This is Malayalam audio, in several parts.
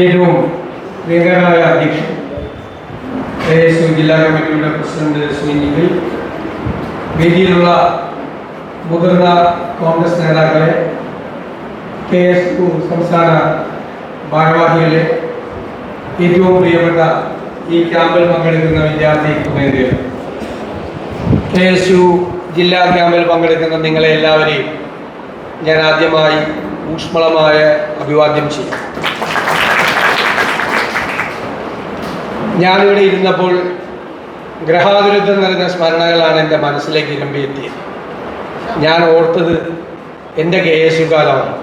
ഏറ്റവും പ്രിയങ്കരനായ അധ്യക്ഷൻ ASU ജില്ലാ കമ്മിറ്റിയുടെ പ്രസിഡന്റ് ശ്രീ നിഖിൽ, വേദിയിലുള്ള മുതിർന്ന കോൺഗ്രസ് നേതാക്കളെ, KSU സംസ്ഥാന ഭാരവാഹികളെ, ഏറ്റവും പ്രിയപ്പെട്ട ഈ ക്യാമ്പിൽ പങ്കെടുക്കുന്ന വിദ്യാർത്ഥി കുമേന്ദ്രൻ, KSU ജില്ലാ ക്യാമ്പിൽ പങ്കെടുക്കുന്ന നിങ്ങളെ എല്ലാവരെയും ഞാൻ ആദ്യമായി ഊഷ്മളമായ അഭിവാദ്യം ചെയ്യും. ഞാനിവിടെ ഇരുന്നപ്പോൾ ഗ്രഹാതുരത്വം നിറഞ്ഞ സ്മരണകളാണ് എൻ്റെ മനസ്സിലേക്ക് ഇരമ്പിയെത്തിയത്. ഞാൻ ഓർത്തത് എൻ്റെ KSU കാലമാണ്.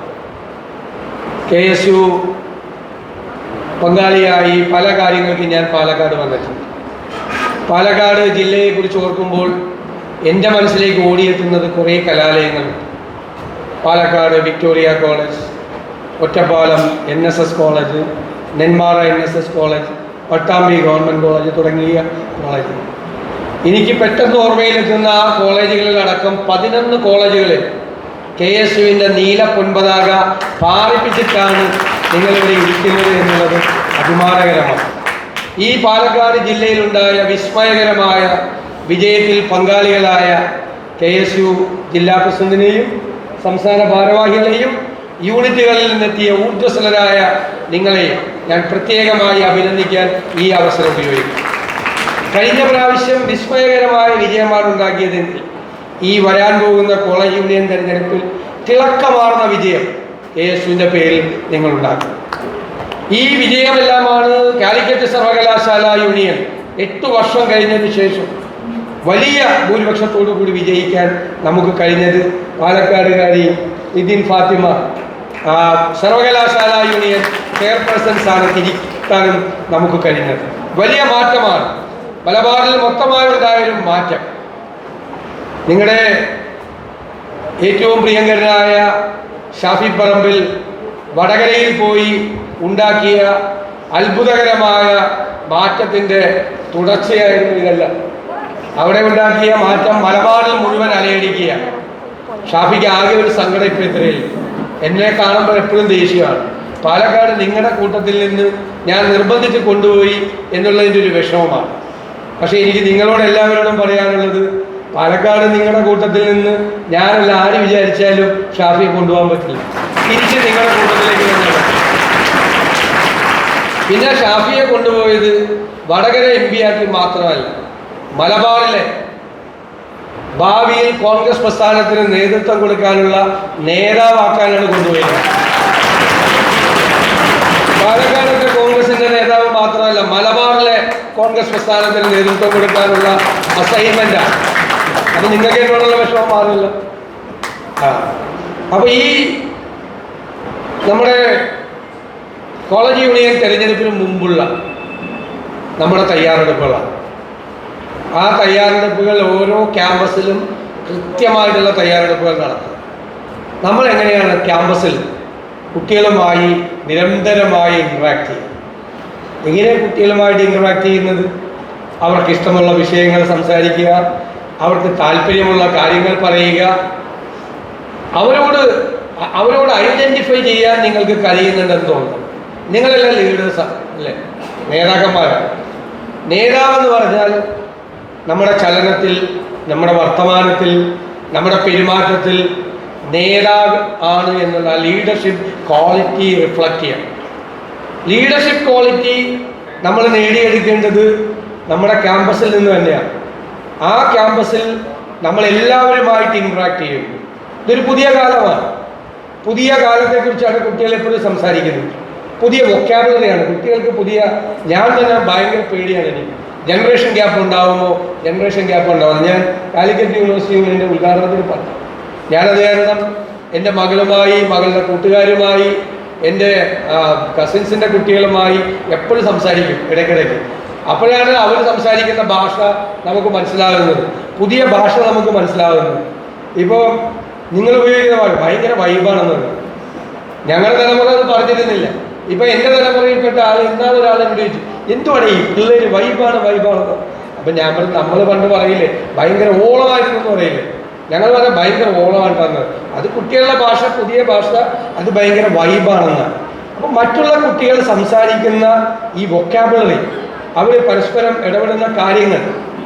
KSU പങ്കാളിയായി പല കാര്യങ്ങൾക്ക് ഞാൻ പാലക്കാട് വന്നിട്ടുണ്ട്. പാലക്കാട് ജില്ലയെക്കുറിച്ച് ഓർക്കുമ്പോൾ എൻ്റെ മനസ്സിലേക്ക് ഓടിയെത്തുന്നത് കുറേ കലാലയങ്ങളുണ്ട്. Palakkad Victoria college, Ottapalam NSS college, Nenmara NSS college, Pattambi government college തുടങ്ങിയ കോളേജ്. എനിക്ക് പെട്ടെന്ന് ഓർമ്മയിലെത്തുന്ന ആ കോളേജുകളിലടക്കം 11 കോളേജുകളിൽ KSUവിൻ്റെ നീല പൊൻപതാക പാറിപ്പിച്ചിട്ടാണ് നിങ്ങളിവിടെ ഇരിക്കുന്നത് എന്നുള്ളത് അഭിമാനകരമാണ്. ഈ പാലക്കാട് ജില്ലയിലുണ്ടായ വിസ്മയകരമായ വിജയത്തിൽ പങ്കാളികളായ KSU ജില്ലാ പ്രസിഡന്റിനെയും സംസ്ഥാന ഭാരവാഹികളെയും യൂണിറ്റുകളിൽ നിന്നെത്തിയ ഊർജ്ജസ്വലരായ നിങ്ങളെ ഞാൻ പ്രത്യേകമായി അഭിനന്ദിക്കാൻ ഈ അവസരം ഉപയോഗിക്കും. കഴിഞ്ഞ പ്രാവശ്യം വിസ്മയകരമായ വിജയമാണ് ഉണ്ടാക്കിയതെങ്കിൽ ഈ വരാൻ പോകുന്ന കോളേജ് യൂണിയൻ തെരഞ്ഞെടുപ്പിൽ തിളക്കമാർന്ന വിജയം KSUവിൻ്റെ പേരിൽ നിങ്ങളുണ്ടാക്കും. ഈ വിജയമെല്ലാമാണ് കാലിക്കറ്റ് സർവകലാശാല യൂണിയൻ 8 വർഷം കഴിഞ്ഞതിന് ശേഷം വലിയ ഭൂരിപക്ഷത്തോടു കൂടി വിജയിക്കാൻ നമുക്ക് കഴിഞ്ഞത്. പാലക്കാടുകാരി നിതിൻ ഫാത്തിമ സർവകലാശാല യൂണിയൻ ചെയർപേഴ്സൺ സ്ഥാനത്ത് ഇരിക്കാനും നമുക്ക് കഴിഞ്ഞത് വലിയ മാറ്റമാണ്. മലബാറിൽ മൊത്തമായി ഉണ്ടായൊരു മാറ്റം. നിങ്ങളുടെ ഏറ്റവും പ്രിയങ്കരനായ ഷാഫി പറമ്പിൽ വടകരയിൽ പോയി ഉണ്ടാക്കിയ അത്ഭുതകരമായ മാറ്റത്തിൻ്റെ തുടർച്ചയായിരുന്നു ഇതെല്ലാം. അവിടെ ഉണ്ടാക്കിയ മാറ്റം മലബാറിൽ മുഴുവൻ അലയടിക്കുകയാണ്. ഷാഫിക്ക് ആകെ ഒരു സങ്കടം ഇപ്പോൾ ഇത്രയിൽ, എന്നെ കാണുമ്പോൾ എപ്പോഴും ദേഷ്യമാണ്. പാലക്കാട് നിങ്ങളുടെ കൂട്ടത്തിൽ നിന്ന് ഞാൻ നിർബന്ധിച്ച് കൊണ്ടുപോയി എന്നുള്ളതിൻ്റെ ഒരു വിഷമമാണ്. പക്ഷേ എനിക്ക് നിങ്ങളോട് എല്ലാവരോടും പറയാനുള്ളത്, പാലക്കാട് നിങ്ങളുടെ കൂട്ടത്തിൽ നിന്ന് ഞാനല്ല ആര് വിചാരിച്ചാലും ഷാഫിയെ കൊണ്ടുപോകാൻ പറ്റില്ല. തിരിച്ച് നിങ്ങളുടെ കൂട്ടത്തിലേക്ക് തന്നെ പറ്റും. പിന്നെ ഷാഫിയെ കൊണ്ടുപോയത് വടകര MP ആക്കി മാത്രമല്ല, മലബാറിലെ ഭാവിയിൽ കോൺഗ്രസ് പ്രസ്ഥാനത്തിന് നേതൃത്വം കൊടുക്കാനുള്ള നേതാവാക്കാനാണ് കൊണ്ടുപോയത്. പാലക്കാടത്തെ കോൺഗ്രസിന്റെ നേതാവ് മാത്രമല്ല, മലബാറിലെ കോൺഗ്രസ് പ്രസ്ഥാനത്തിന് നേതൃത്വം കൊടുക്കാനുള്ള അസൈൻമെന്റാണ്. അത് നിങ്ങൾക്ക് എന്നോടുള്ള വിഷമം മാറില്ല. അപ്പൊ ഈ നമ്മുടെ കോളേജ് യൂണിയൻ തെരഞ്ഞെടുപ്പിന് മുമ്പുള്ള നമ്മുടെ തയ്യാറെടുപ്പുകളാണ്. ആ തയ്യാറെടുപ്പുകൾ ഓരോ ക്യാമ്പസിലും കൃത്യമായിട്ടുള്ള തയ്യാറെടുപ്പുകൾ നടത്തും. നമ്മൾ എങ്ങനെയാണ് ക്യാമ്പസിൽ കുട്ടികളുമായി നിരന്തരമായി ഇൻട്രാക്ട് ചെയ്യുന്നത്? എങ്ങനെ കുട്ടികളുമായിട്ട് ഇൻട്രാക്ട് ചെയ്യുന്നത്? അവർക്ക് ഇഷ്ടമുള്ള വിഷയങ്ങൾ സംസാരിക്കുക, അവർക്ക് താല്പര്യമുള്ള കാര്യങ്ങൾ പറയുക, അവരോട് ഐഡൻറ്റിഫൈ ചെയ്യാൻ നിങ്ങൾക്ക് കഴിയുന്നുണ്ടെന്ന് തോന്നുന്നു. നിങ്ങളെല്ലാം ലീഡേഴ്സാണ് അല്ലേ, നേതാക്കന്മാരാണ്. നേതാവെന്ന് പറഞ്ഞാൽ നമ്മുടെ ചലനത്തിൽ, നമ്മുടെ വർത്തമാനത്തിൽ, നമ്മുടെ പെരുമാറ്റത്തിൽ നേതാവ് ആണ് എന്നുള്ള ലീഡർഷിപ്പ് ക്വാളിറ്റി റിഫ്ലക്റ്റ് ചെയ്യണം. ലീഡർഷിപ്പ് ക്വാളിറ്റി നമ്മൾ നേടിയെടുക്കേണ്ടത് നമ്മുടെ ക്യാമ്പസിൽ നിന്ന് തന്നെയാണ്. ആ ക്യാമ്പസിൽ നമ്മളെല്ലാവരുമായിട്ട് ഇൻട്രാക്ട് ചെയ്യുന്നു. ഇതൊരു പുതിയ കാലമാണ്. പുതിയ കാലത്തെക്കുറിച്ചാണ് കുട്ടികൾ എപ്പോഴും സംസാരിക്കുന്നത്. പുതിയ വൊക്കാബുലറിയാണ് കുട്ടികൾക്ക്. ഞാൻ തന്നെ ഭയങ്കര പേടിയാണ് എനിക്ക്. ജനറേഷൻ ഗ്യാപ്പ് ഉണ്ടാവുമോ? ജനറേഷൻ ഗ്യാപ്പ് ഉണ്ടാവും. ഞാൻ കാലിക്കറ്റ് യൂണിവേഴ്സിറ്റി യൂണിയൻ്റെ ഉദ്ഘാടനത്തിന് പറഞ്ഞു. ഞാനത് കാരണം എൻ്റെ മകളുമായി, മകളുടെ കൂട്ടുകാരുമായി, എൻ്റെ കസിൻസിൻ്റെ കുട്ടികളുമായി എപ്പോഴും സംസാരിക്കും ഇടയ്ക്കിടയ്ക്ക്. അപ്പോഴാണ് അവർ സംസാരിക്കുന്ന ഭാഷ നമുക്ക് മനസ്സിലാകുന്നത്, പുതിയ ഭാഷ നമുക്ക് മനസ്സിലാകുന്നത്. ഇപ്പോൾ നിങ്ങൾ ഉപയോഗിക്കുന്ന ഭാഷ ഭയങ്കര വൈബാണെന്നത് ഞങ്ങളുടെ തലമുറ അത് പറഞ്ഞിരുന്നില്ല. ഇപ്പം എൻ്റെ തലമുറയിൽപ്പെട്ട ആൾ ഇന്നാളൊരാളെ ചോദിച്ചു, എന്തുവാണ് ഈ പിള്ളേർ വൈബാണെന്ന്. അപ്പം നമ്മൾ പണ്ട് പറയില്ലേ ഭയങ്കര ഓളമായിരുന്നു എന്ന് പറയില്ലേ, ഞങ്ങൾ പറഞ്ഞാൽ ഭയങ്കര ഓളമായിട്ടാണ്. അത് കുട്ടികളുടെ ഭാഷ, പുതിയ ഭാഷ, അത് ഭയങ്കര വൈബാണെന്നാണ്. അപ്പോൾ മറ്റുള്ള കുട്ടികൾ സംസാരിക്കുന്ന ഈ വൊക്കാബുലറി, അവർ പരസ്പരം ഇടപെടുന്ന കാര്യങ്ങൾ,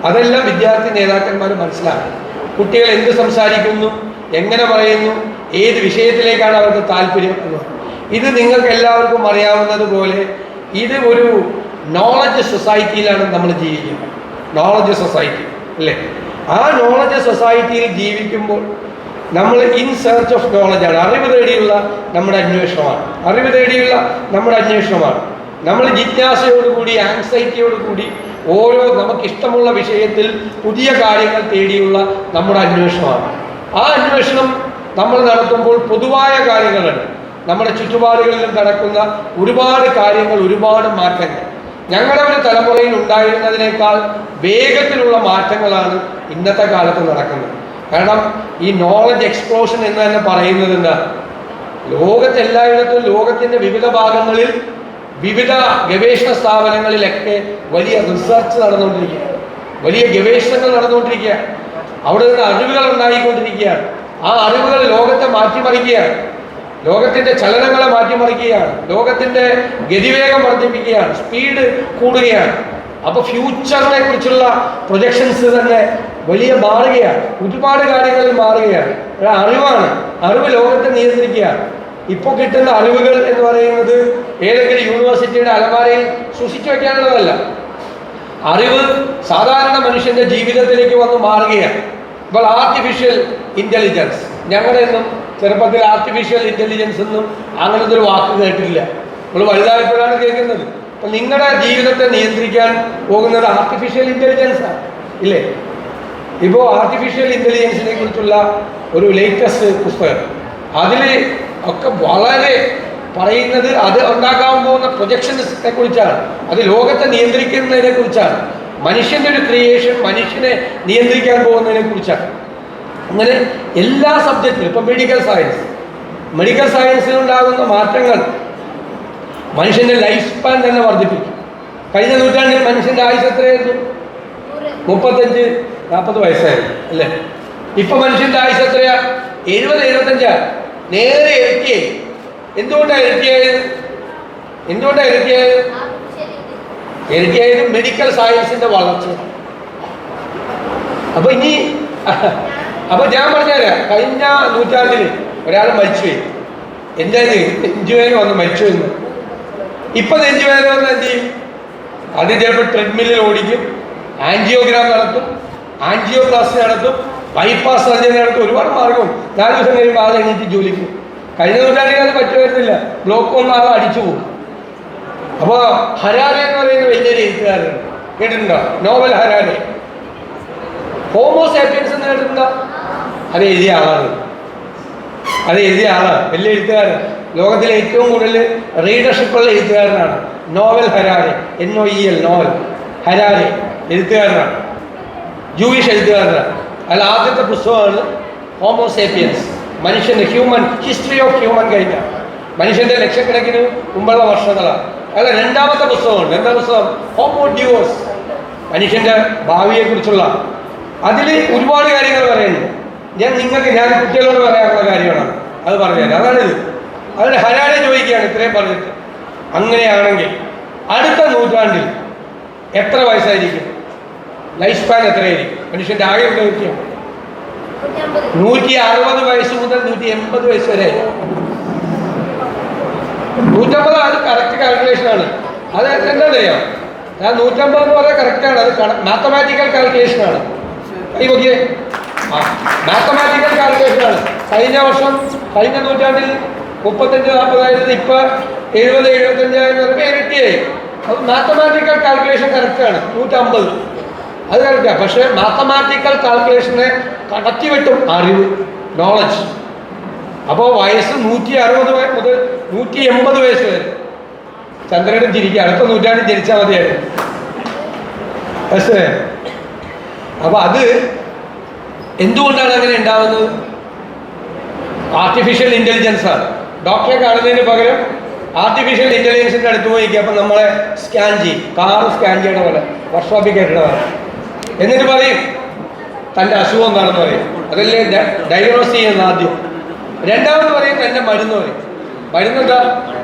അതെല്ലാം വിദ്യാർത്ഥി നേതാക്കന്മാർ മനസ്സിലാക്കും. കുട്ടികൾ എന്ത് സംസാരിക്കുന്നു, എങ്ങനെ പറയുന്നു, ഏത് വിഷയത്തിലേക്കാണ് അവർക്ക് താല്പര്യം എന്നത്. ഇത് നിങ്ങൾക്ക് എല്ലാവർക്കും അറിയാവുന്നതുപോലെ ഇത് ഒരു നോളജ് സൊസൈറ്റിയിലാണ് നമ്മൾ ജീവിക്കുന്നത്. നോളജ് സൊസൈറ്റി അല്ലേ? ആ നോളജ് സൊസൈറ്റിയിൽ ജീവിക്കുമ്പോൾ നമ്മൾ ഇൻ സെർച്ച് ഓഫ് നോളജാണ്. അറിവ് തേടിയുള്ള നമ്മുടെ അന്വേഷണമാണ്. അറിവ് തേടിയുള്ള നമ്മുടെ അന്വേഷണമാണ്. നമ്മൾ ജിജ്ഞാസയോടുകൂടി, ആങ്സൈറ്റിയോടുകൂടി ഓരോ നമുക്കിഷ്ടമുള്ള വിഷയത്തിൽ പുതിയ കാര്യങ്ങൾ തേടിയുള്ള നമ്മുടെ അന്വേഷണമാണ്. ആ അന്വേഷണം നമ്മൾ നടത്തുമ്പോൾ പൊതുവായ കാര്യങ്ങളുണ്ട്. നമ്മുടെ ചുറ്റുപാടുകളിലും നടക്കുന്ന ഒരുപാട് കാര്യങ്ങൾ, ഒരുപാട് മാറ്റങ്ങൾ ഞങ്ങളുടെ ഒരു തലമുറയിൽ ഉണ്ടായിരുന്നതിനേക്കാൾ വേഗത്തിലുള്ള മാറ്റങ്ങളാണ് ഇന്നത്തെ കാലത്ത് നടക്കുന്നത്. കാരണം ഈ നോളജ് എക്സ്പ്ലോഷൻ എന്ന് തന്നെ പറയുന്നത് എന്താ? ലോകത്തെല്ലായിടത്തും, ലോകത്തിൻ്റെ വിവിധ ഭാഗങ്ങളിൽ, വിവിധ ഗവേഷണ സ്ഥാപനങ്ങളിലൊക്കെ വലിയ റിസർച്ച് നടന്നുകൊണ്ടിരിക്കുകയാണ്, വലിയ ഗവേഷണങ്ങൾ നടന്നുകൊണ്ടിരിക്കുകയാണ്. അവിടെ നിന്ന് അറിവുകൾ ഉണ്ടായിക്കൊണ്ടിരിക്കുകയാണ്. ആ അറിവുകൾ ലോകത്തെ മാറ്റിമറിക്കുകയാണ്, ലോകത്തിൻ്റെ ചലനങ്ങളെ മാറ്റിമറിക്കുകയാണ്, ലോകത്തിൻ്റെ ഗതിവേഗം വർദ്ധിപ്പിക്കുകയാണ്, സ്പീഡ് കൂടുകയാണ്. അപ്പോൾ ഫ്യൂച്ചറിനെ കുറിച്ചുള്ള പ്രൊജക്ഷൻസ് തന്നെ വലിയ മാറുകയാണ്, ഒരുപാട് കാര്യങ്ങളിൽ മാറുകയാണ്. അറിവാണ്, അറിവ് ലോകത്തെ നിയന്ത്രിക്കുകയാണ്. ഇപ്പോൾ കിട്ടുന്ന അറിവുകൾ എന്ന് പറയുന്നത് ഏതെങ്കിലും യൂണിവേഴ്സിറ്റിയുടെ അലമാരയിൽ സൂക്ഷിച്ചു വയ്ക്കാനുള്ളതല്ല. അറിവ് സാധാരണ മനുഷ്യൻ്റെ ജീവിതത്തിലേക്ക് വന്ന് മാറുകയാണ്. ഇപ്പോൾ ആർട്ടിഫിഷ്യൽ ഇൻ്റലിജൻസ്, ഞങ്ങളുടെ ഒന്നും ചെറുപ്പത്തിൽ ആർട്ടിഫിഷ്യൽ ഇൻ്റലിജൻസ് ഒന്നും അങ്ങനത്തെ ഒരു വാക്ക് കേട്ടിട്ടില്ല. നമ്മൾ വലുതായപ്പോഴാണ് കേൾക്കുന്നത്. അപ്പം നിങ്ങളുടെ ജീവിതത്തെ നിയന്ത്രിക്കാൻ പോകുന്നത് ആർട്ടിഫിഷ്യൽ ഇൻ്റലിജൻസാണ് ഇല്ലേ? ഇപ്പോൾ ആർട്ടിഫിഷ്യൽ ഇൻ്റലിജൻസിനെ കുറിച്ചുള്ള ഒരു ലേറ്റസ്റ്റ് പുസ്തകം, അതിൽ ഒക്കെ വളരെ പറയുന്നത് അത് ഉണ്ടാക്കാൻ പോകുന്ന പ്രൊജക്ഷൻസിനെ കുറിച്ചാണ്, അത് ലോകത്തെ നിയന്ത്രിക്കുന്നതിനെ കുറിച്ചാണ്, മനുഷ്യൻ്റെ ഒരു ക്രിയേഷൻ മനുഷ്യനെ നിയന്ത്രിക്കാൻ പോകുന്നതിനെ കുറിച്ചാണ്. അങ്ങനെ എല്ലാ സബ്ജക്റ്റിലും, ഇപ്പം മെഡിക്കൽ സയൻസിലുണ്ടാകുന്ന മാറ്റങ്ങൾ മനുഷ്യൻ്റെ ലൈഫ് സ്പാൻ തന്നെ വർദ്ധിപ്പിക്കും. കഴിഞ്ഞ നൂറ്റാണ്ടിൽ മനുഷ്യൻ്റെ ആയുസ് എത്രയായിരുന്നു? 35-40 വയസ്സായിരുന്നു അല്ലേ? ഇപ്പം മനുഷ്യൻ്റെ ആയുസ് എത്രയാ? 70-75. നേരെ ഇരട്ടിയായി. എന്തുകൊണ്ടാണ് ഇരട്ടിയായത്? ഇരട്ടിയായത് മെഡിക്കൽ സയൻസിൻ്റെ വളർച്ച. അപ്പോൾ ഞാൻ പറഞ്ഞുതരാം, കഴിഞ്ഞ നൂറ്റാണ്ടിൽ ഒരാൾ മരിച്ചുപോയി, എൻ്റെ നെഞ്ചുവേദന വന്ന് മരിച്ചു എന്ന്. ഇപ്പം നെഞ്ചുവേദന വന്ന് എന്ത് ചെയ്യും? അത് ചിലപ്പോൾ ട്രെഡ്മില്ലിൽ ഓടിക്കും, ആൻജിയോഗ്രാം നടത്തും, ആൻജിയോപ്ലാസ്റ്റി നടത്തും, ബൈപ്പാസ് സർജറി നടത്തും, ഒരുപാട് മാർഗം. 4 ദിവസം കഴിയുമ്പോൾ ആൾ എണീറ്റ് ജോലിക്കും. കഴിഞ്ഞ നൂറ്റാണ്ടിൽ അത് പറ്റുമായിരുന്നില്ല, ബ്ലോക്ക് വന്ന ആൾ അടിച്ചു പോകും. അപ്പോൾ ഹരാരെ എന്ന് പറയുന്ന വലിയൊരു എഴുത്തുകാരൻ കേട്ടിട്ടുണ്ടോ? Novel Harare. ഹോമോസാപ്പിയൻസ് എന്ന് കേട്ടിട്ടുണ്ടോ? അത് എഴുതിയ ആളാണ്, വലിയ എഴുത്തുകാരൻ. ലോകത്തിലെ ഏറ്റവും കൂടുതൽ റീഡർഷിപ്പുള്ള എഴുത്തുകാരനാണ് novel Harare, NOEL novel. Harare എഴുത്തുകാരനാണ്, ജൂയിഷ് എഴുത്തുകാരനാണ്. അതിൽ ആദ്യത്തെ പുസ്തകമാണ് ഹോമോസാപ്പിയൻസ്, മനുഷ്യൻ്റെ ഹിസ്റ്ററി ഓഫ് ഹ്യൂമൻ കൈൻഡ്. മനുഷ്യൻ്റെ ലക്ഷക്കണക്കിന് മുമ്പുള്ള വർഷങ്ങളാണ്. അല്ല, രണ്ടാമത്തെ പുസ്തകമുണ്ട്. എന്താ പുസ്തകം? ഹോമോ ഡ്യൂസ്, മനുഷ്യൻ്റെ ഭാവിയെക്കുറിച്ചുള്ള. അതിൽ ഒരുപാട് കാര്യങ്ങൾ പറയുന്നുണ്ട്. ഞാൻ കുട്ടികളോട് പറയാനുള്ള കാര്യമാണ് അത് പറഞ്ഞുതരാം. അതാണിത്. അതിന് ഹരാരെ ചോദിക്കുകയാണ് ഇത്രയും പറഞ്ഞിട്ട്, അങ്ങനെയാണെങ്കിൽ അടുത്ത നൂറ്റാണ്ടിൽ എത്ര വയസ്സായിരിക്കും? ലൈഫ് സ്പാൻ എത്രയായിരിക്കും മനുഷ്യൻ്റെ ആകെ ദൈർഘ്യം? 160 വയസ്സ് മുതൽ 180 വയസ്സ് വരെ. 150 അത് കറക്റ്റ് കാൽക്കുലേഷനാണ്. അത് എന്താണെന്നറിയാം? ഞാൻ 150 എന്ന് പറയാൻ കറക്റ്റാണ്. അത് മാത്തമാറ്റിക്കൽ കാൽക്കുലേഷനാണ്. നോക്കിയേ, മാത്തമാറ്റിക്കൽ കാൽക്കുലേഷനാണ്. കഴിഞ്ഞ നൂറ്റാണ്ടിൽ 35-40 ഇപ്പം 70-75 ഇരട്ടിയായി. അത് മാത്തമാറ്റിക്കൽ കാൽക്കുലേഷൻ കറക്റ്റാണ്. 150 അത് കറക്റ്റാണ്. പക്ഷേ മാത്തമാറ്റിക്കൽ കാൽക്കുലേഷനെ കടത്തിവെട്ടും അറിവ്, നോളജ്. അപ്പോൾ വയസ്സ് 160 മുതൽ 180 വയസ്സ് വരെ. ചന്ദ്രനും ചിരിക്കുക, അടുത്ത നൂറ്റാണ്ടിൽ ജനിച്ചാൽ മതിയായിരുന്നു. പക്ഷേ അപ്പോൾ അത് എന്തുകൊണ്ടാണ് അങ്ങനെ ഉണ്ടാവുന്നത്? ആർട്ടിഫിഷ്യൽ ഇൻ്റലിജൻസാണ്. ഡോക്ടറെ കാണുന്നതിന് പകരം ആർട്ടിഫിഷ്യൽ ഇൻ്റലിജൻസിൻ്റെ അടുത്ത് പോയിരിക്കുക. അപ്പം നമ്മളെ സ്കാൻ ചെയ്യും, കാറ് സ്കാൻ ചെയ്യണ പോലെ, വർക്ക്ഷോപ്പിൽ കയറ്റണതാണ്. എന്നിട്ട് പറയും തൻ്റെ അസുഖം എന്താണെന്ന് പറയും. അതല്ലേ ഡയഗ്നോസ് ചെയ്യുന്ന ആദ്യം. രണ്ടാമത് പറയും തൻ്റെ മരുന്ന് പറയും. മരുന്നെന്താ?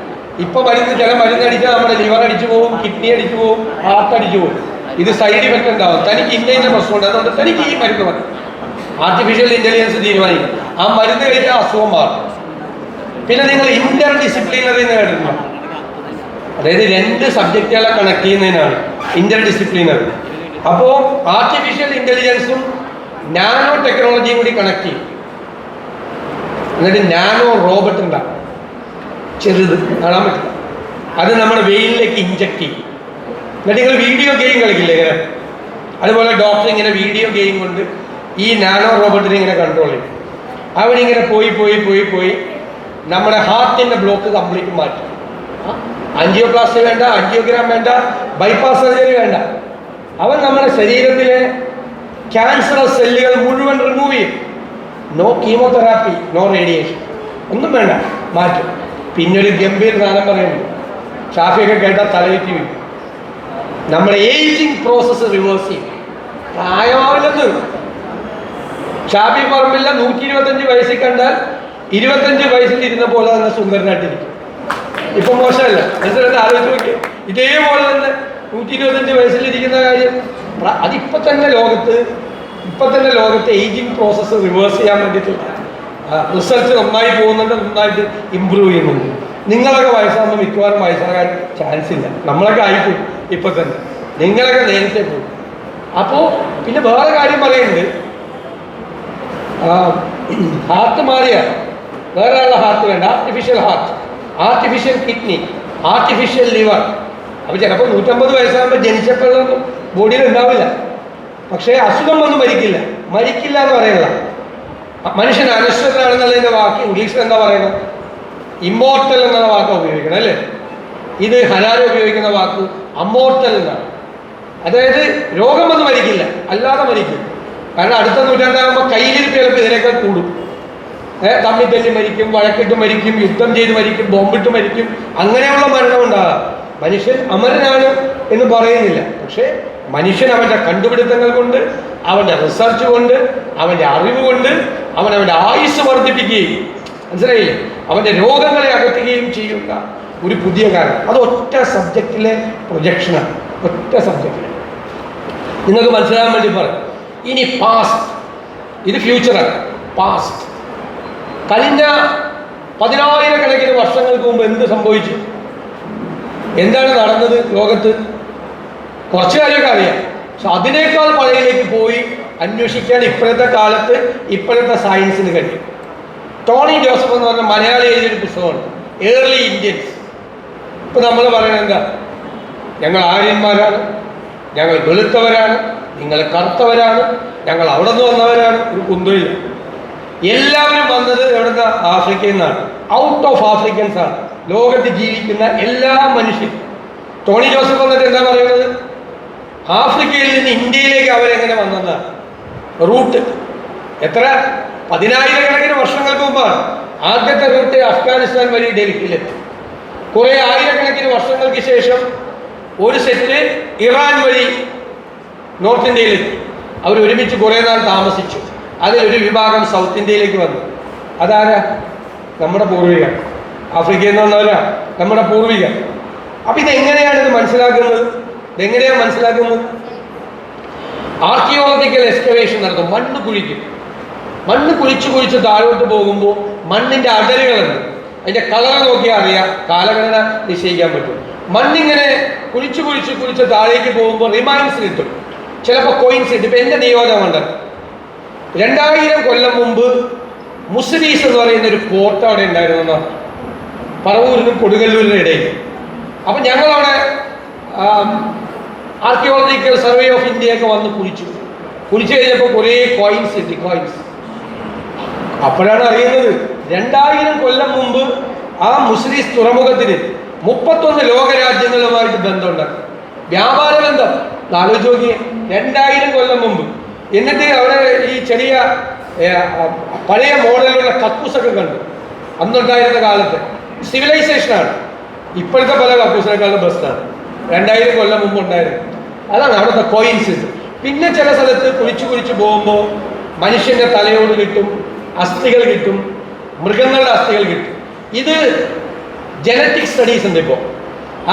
ഇപ്പൊ ചില മരുന്നടിച്ചാൽ നമ്മുടെ ലിവർ അടിച്ചു പോകും, കിഡ്നി അടിച്ചു പോകും, ഹാർട്ട് അടിച്ചു പോകും. ഇത് സൈഡ് ഇഫക്റ്റ് ഉണ്ടാവും. തനിക്ക് ഇന്ന പ്രശ്നമുണ്ട്, അതുകൊണ്ട് തനിക്ക് ഈ മരുന്ന് മതി. ആർട്ടിഫിഷ്യൽ ഇന്റലിജൻസ് തീരുമാനിക്കും. ആ മരുന്ന് കഴിച്ചാൽ അസുഖം മാറും. പിന്നെ നിങ്ങൾ ഇന്റർ ഡിസിപ്ലിനറി എന്ന് കേട്ടിട്ടുണ്ടോ? അതായത് രണ്ട് സബ്ജക്റ്റുകളെ കണക്ട് ചെയ്യുന്നതിനാണ് ഇന്റർ ഡിസിപ്ലിനറി. അപ്പോൾ ആർട്ടിഫിഷ്യൽ ഇന്റലിജൻസും നാനോ ടെക്നോളജിയും കൂടി കണക്ട് ചെയ്യും. എന്നിട്ട് നാനോ റോബോട്ട് ഉണ്ടാകും, ചെറുത്, കാണാൻ പറ്റില്ല. അത് നമ്മുടെ വെയിലിലേക്ക് ഇഞ്ചക്ട് ചെയ്യും. എന്നിട്ട് നിങ്ങൾ വീഡിയോ ഗെയിം കളിക്കില്ലേ ഇങ്ങനെ, അതുപോലെ ഡോക്ടർ ഇങ്ങനെ വീഡിയോ ഗെയിം കൊണ്ട് ഈ നാനോ റോബോട്ടിനെ ഇങ്ങനെ കൺട്രോൾ ചെയ്യും. അവനിങ്ങനെ പോയി പോയി പോയി പോയി നമ്മുടെ ഹാർട്ടിൻ്റെ ബ്ലോക്ക് കംപ്ലീറ്റ് മാറ്റും. ആൻജിയോപ്ലാസ്റ്റി വേണ്ട, ആൻജിയോഗ്രാം വേണ്ട, ബൈപ്പാസ് സർജറി വേണ്ട. അവൻ നമ്മുടെ ശരീരത്തിലെ ക്യാൻസറസ് സെല്ലുകൾ മുഴുവൻ റിമൂവ് ചെയ്യും. നോ കീമോതെറാപ്പി, നോ റേഡിയേഷൻ, ഒന്നും വേണ്ട, മാറ്റും. പിന്നൊരു ഗംഭീര സാധനം പറയുന്നു, ഷാഫിയൊക്കെ കേട്ടാൽ തലയിറ്റി വീഴും. നമ്മുടെ ഏജിങ് പ്രോസസ്സ് റിവേഴ്സ് ചെയ്യും. പ്രായമാവില്ലെന്ന് ഷാഫി പറമ്പില്ല 125 വയസ്സിൽ കണ്ടാൽ 25 വയസ്സിൽ ഇരുന്ന പോലെ തന്നെ സുന്ദരനായിട്ടിരിക്കും. ഇപ്പൊ മോശമല്ല, മനസ്സിലായിട്ട് ആലോചിച്ച് നോക്കി. ഇതേപോലെ തന്നെ 125 വയസ്സിലിരിക്കുന്ന കാര്യം അതിപ്പോ തന്നെ ലോകത്ത് ഏജിങ് പ്രോസസ്സ് റിവേഴ്സ് ചെയ്യാൻ വേണ്ടിയിട്ടുള്ള റിസൾട്ട് നന്നായി പോകുന്നുണ്ട്, നന്നായിട്ട് ഇമ്പ്രൂവ് ചെയ്യുന്നുണ്ട്. നിങ്ങളൊക്കെ വയസ്സാകുമ്പോൾ മിക്കവാറും വയസ്സാകാൻ ചാൻസ് ഇല്ല. നമ്മളൊക്കെ ആയിപ്പോയി ഇപ്പൊ തന്നെ, നിങ്ങളൊക്കെ നേരത്തെ പോകും. അപ്പോൾ പിന്നെ വേറെ കാര്യം പറയുന്നുണ്ട്, ഹാർട്ട് മാറിയ വേറെ ആളുടെ ഹാർട്ട് വേണ്ട, artificial heart, artificial kidney, artificial liver. അപ്പോൾ ചിലപ്പോൾ 150 വയസ്സാകുമ്പോൾ ജനിച്ചപ്പോഴൊന്നും ബോഡിയിൽ ഉണ്ടാവില്ല, പക്ഷേ അസുഖം ഒന്നും മരിക്കില്ല എന്ന് പറയല്ല. മനുഷ്യൻ അനശ്വരനാണെന്നുള്ളതിൻ്റെ വാക്ക് ഇംഗ്ലീഷിൽ എന്താ പറയുന്നത്? ഇമ്മോർട്ടൽ എന്നുള്ള വാക്ക് ഉപയോഗിക്കണം അല്ലേ? ഇത് ഹലാൽ ഉപയോഗിക്കുന്ന വാക്ക് അമ്മോർട്ടൽ എന്നാണ്. അതായത് രോഗം വന്ന് മരിക്കില്ല, അല്ലാതെ മരിക്കും. കാരണം അടുത്ത നൂറ്റാണ്ടാകുമ്പോൾ കയ്യിലിരിപ്പ് ചിലപ്പോൾ ഇതിനേക്കാൾ കൂടും. തമ്മിൽ തല്ലി മരിക്കും, വഴക്കിട്ട് മരിക്കും, യുദ്ധം ചെയ്ത് മരിക്കും, ബോംബിട്ട് മരിക്കും, അങ്ങനെയുള്ള മരണം ഉണ്ടാകാം. മനുഷ്യൻ അമരനാണ് എന്ന് പറയുന്നില്ല, പക്ഷേ മനുഷ്യൻ അവൻ്റെ കണ്ടുപിടുത്തങ്ങൾ കൊണ്ട്, അവൻ്റെ റിസർച്ച് കൊണ്ട്, അവൻ്റെ അറിവ് കൊണ്ട് അവൻ്റെ ആയുസ് വർദ്ധിപ്പിക്കുകയും, മനസ്സിലായില്ലേ, അവൻ്റെ രോഗങ്ങളെ അകറ്റുകയും ചെയ്യുന്ന ഒരു പുതിയ കാലം. അത് ഒറ്റ സബ്ജക്റ്റിലെ പ്രൊജക്ഷനാണ്, ഒറ്റ സബ്ജക്റ്റിലെ. നിങ്ങൾക്ക് മനസ്സിലാകാൻ വേണ്ടി പറയും. ഇനി പാസ്റ്റ്, ഇത് ഫ്യൂച്ചറാണ്. പാസ്റ്റ്, കഴിഞ്ഞ 10,000 വർഷങ്ങൾക്ക് മുമ്പ് എന്ത് സംഭവിച്ചു, എന്താണ് നടന്നത് ലോകത്ത്, കുറച്ച് കാര്യമൊക്കെ അറിയാം. പക്ഷെ അതിനേക്കാൾ പഴയയിലേക്ക് പോയി അന്വേഷിക്കാൻ ഇപ്പോഴത്തെ കാലത്ത് ഇപ്പോഴത്തെ സയൻസിന് കഴിയും. ടോണി ജോസഫ് എന്ന് പറഞ്ഞ മലയാളി എഴുതിയൊരു പുസ്തകമാണ് ഏർലി ഇന്ത്യൻസ്. ഇപ്പം നമ്മൾ പറയുന്നത് എന്താ? ഞങ്ങൾ ആര്യന്മാരാണ്, ഞങ്ങൾ വെളുത്തവരാണ്, നിങ്ങൾ കറുത്തവരാണ്, ഞങ്ങൾ അവിടെ നിന്ന് വന്നവരാണ്. ഒരു കുന്തമില്ല. എല്ലാവരും വന്നത് എവിടുന്ന? ആഫ്രിക്കയിൽ നിന്നാണ്. ഔട്ട് ഓഫ് ആഫ്രിക്കൻസ് ആണ് ലോകത്ത് ജീവിക്കുന്ന എല്ലാ മനുഷ്യരും. ടോണി ജോസഫ് വന്നിട്ട് എന്താ പറയുന്നത്? ആഫ്രിക്കയിൽ നിന്ന് ഇന്ത്യയിലേക്ക് അവരെങ്ങനെ വന്നതാണ് റൂട്ട്. എത്ര 10,000 വർഷങ്ങൾക്ക് മുമ്പാണ് ആദ്യത്തെ റൂട്ട് അഫ്ഗാനിസ്ഥാൻ വഴി ഡൽഹിയിലെത്തി. കുറേ ആയിരക്കണക്കിന് വർഷങ്ങൾക്ക് ശേഷം ഒരു സെറ്റ് ഇറാൻ വഴി നോർത്ത് ഇന്ത്യയിലെത്തി. അവർ ഒരുമിച്ച് കുറേ നാൾ താമസിച്ചു. അതിലൊരു വിഭാഗം സൗത്ത് ഇന്ത്യയിലേക്ക് വന്നു. അതാരാ? നമ്മുടെ പൂർവികർ. ആഫ്രിക്കയിൽ നിന്ന് വന്നവരാ നമ്മുടെ പൂർവികർ. അപ്പം ഇതെങ്ങനെയാണ് ഇത് മനസ്സിലാക്കുന്നത്? ഇതെങ്ങനെയാണ് മനസ്സിലാക്കുന്നത്? ആർക്കിയോളജിക്കൽ എക്സ്കവേഷൻ നടത്തും. മണ്ണ് കുഴിക്കും. മണ്ണ് കുഴിച്ച് താഴോട്ട് പോകുമ്പോൾ മണ്ണിൻ്റെ അടരുകളുണ്ട്. അതിൻ്റെ കളർ നോക്കിയാൽ അറിയാം, കാലഗണന നിശ്ചയിക്കാൻ പറ്റും. മണ്ണിങ്ങനെ കുഴിച്ച് താഴേക്ക് പോകുമ്പോൾ റിമൈൻസ് കിട്ടും, ചിലപ്പോൾ കോയിൻസ് കിട്ടും. ഇപ്പം എൻ്റെ നിയോജകമുണ്ട്, 2000 കൊല്ലം മുമ്പ് മുസ്ലീസ് എന്ന് പറയുന്ന ഒരു പോർട്ട് അവിടെ ഉണ്ടായിരുന്നു, പറവൂരിനും കൊടുങ്ങല്ലൂരിനും ഇടയിൽ. അപ്പം ഞങ്ങളവിടെ ആർക്കിയോളജിക്കൽ സർവേ ഓഫ് ഇന്ത്യയൊക്കെ വന്ന് കുഴിച്ചു കഴിഞ്ഞപ്പോൾ കുറേ കോയിൻസ് കിട്ടി, കോയിൻസ്. അപ്പോഴാണ് അറിയുന്നത് 2000 കൊല്ലം മുമ്പ് ആ മുസ്ലീസ് തുറമുഖത്തിന് 31 ലോകരാജ്യങ്ങളുമായിട്ട് ബന്ധമുണ്ടാക്കി, വ്യാപാര ബന്ധം. ആലോചിച്ച് നോക്കിയേ, 2000 കൊല്ലം മുമ്പ്. എന്നിട്ട് അവിടെ ഈ ചെറിയ പഴയ മോഡലുള്ള കക്കൂസൊക്കെ കണ്ടു. അന്നുണ്ടായിരുന്ന കാലത്ത് സിവിലൈസേഷനാണ്. ഇപ്പോഴത്തെ പല കക്കൂസിനേക്കാളും ബെസ്റ്റാണ് 2000 കൊല്ലം മുമ്പ് ഉണ്ടായിരുന്നു. അതാണ് അവിടുത്തെ കോയിൻസ്. പിന്നെ ചില സ്ഥലത്ത് കുഴിച്ച് പോകുമ്പോൾ മനുഷ്യൻ്റെ തലയോട് കിട്ടും, അസ്ഥികൾ കിട്ടും, മൃഗങ്ങളുടെ അസ്ഥികൾ കിട്ടും. ഇത് ജനറ്റിക് സ്റ്റഡീസ് ഉണ്ട്. ഇപ്പോൾ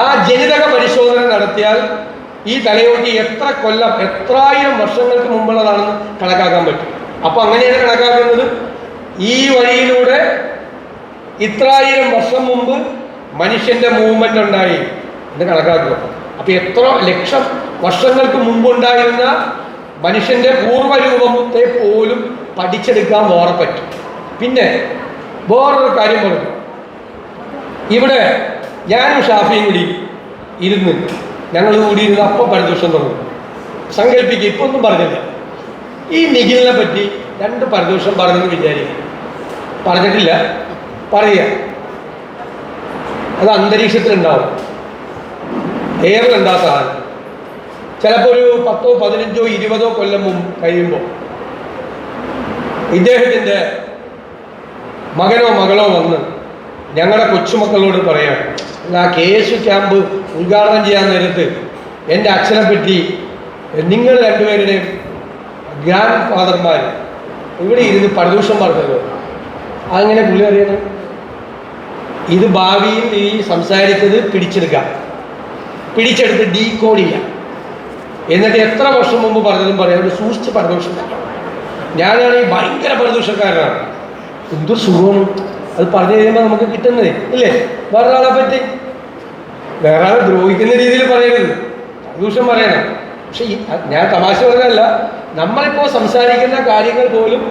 ആ ജനിതക പരിശോധന നടത്തിയാൽ ഈ തലയോട്ടി എത്ര കൊല്ലം, എത്രായിരം വർഷങ്ങൾക്ക് മുമ്പുള്ളതാണെന്ന് കണക്കാക്കാൻ പറ്റും. അപ്പോൾ അങ്ങനെയാണ് കണക്കാക്കുന്നത്. ഈ വഴിയിലൂടെ ഇത്രായിരം വർഷം മുമ്പ് മനുഷ്യന്റെ മൂവ്മെന്റ് ഉണ്ടായി എന്ന് കണക്കാക്കുക. അപ്പൊ എത്ര ലക്ഷം വർഷങ്ങൾക്ക് മുമ്പുണ്ടായിരുന്ന മനുഷ്യന്റെ പൂർവ്വരൂപത്തെ പോലും പഠിച്ചെടുക്കാൻ വേറെ പറ്റും. പിന്നെ വേറൊരു കാര്യം പറഞ്ഞു. ഇവിടെ ഞാനും ഷാഫിയും കൂടി ഇരുന്ന് ഞങ്ങൾ കൂടി ഇരുന്ന് അപ്പം പരദൂഷണം തുടങ്ങും. സങ്കല്പിക്കുക, ഇപ്പൊ ഒന്നും പറഞ്ഞില്ല. ഈ നിഖിലിനെ പറ്റി 2 പരദൂഷണം പറഞ്ഞെന്ന് വിചാരിക്കും. പറഞ്ഞിട്ടില്ല, പറയുക. അത് അന്തരീക്ഷത്തിലുണ്ടാവും, എയറിലുണ്ടാ സാധനം. ചിലപ്പോൾ ഒരു 10, 15, 20 കൊല്ലം മുമ്പ് കഴിയുമ്പോൾ ഇദ്ദേഹത്തിൻ്റെ മകനോ മകളോ വന്ന് ഞങ്ങളുടെ കൊച്ചുമക്കളോട് പറയാം, ആ കേശു ക്യാമ്പ് ഉദ്ഘാടനം ചെയ്യാൻ നേരത്ത് എൻ്റെ അച്ഛനെ പറ്റി നിങ്ങൾ രണ്ടുപേരുടെയും ഗ്രാൻഡ് ഫാദർമാർ ഇവിടെ ഇരുന്ന് പരദൂഷണം പറഞ്ഞല്ലോ. അതെങ്ങനെ പുള്ളി അറിയണം? ഇത് ഭാവിയിൽ ഈ സംസാരിച്ചത് പിടിച്ചെടുക്കാം, പിടിച്ചെടുത്ത് ഡീകോഡ് ചെയ്യാം. എന്നിട്ട് എത്ര വർഷം മുമ്പ് പറഞ്ഞതും പറയാം. ഒരു സൂക്ഷിച്ച് പരദൂഷണം. ഞാനാണെങ്കിൽ ഭയങ്കര പരദൂഷക്കാരനാണ്. എന്തൊരു സുഖമാണ് അത് പറഞ്ഞു കഴിയുമ്പോൾ നമുക്ക് കിട്ടുന്നത്, ഇല്ലേ? വേറൊരാളെ പറ്റി വേറൊരാളെ ദ്രോഹിക്കുന്ന രീതിയിൽ പറയരുത്, പരദൂഷണം പറയണം. പക്ഷെ ഞാൻ തമാശ പറഞ്ഞല്ല, നമ്മളിപ്പോൾ സംസാരിക്കുന്ന കാര്യങ്ങൾ പോലും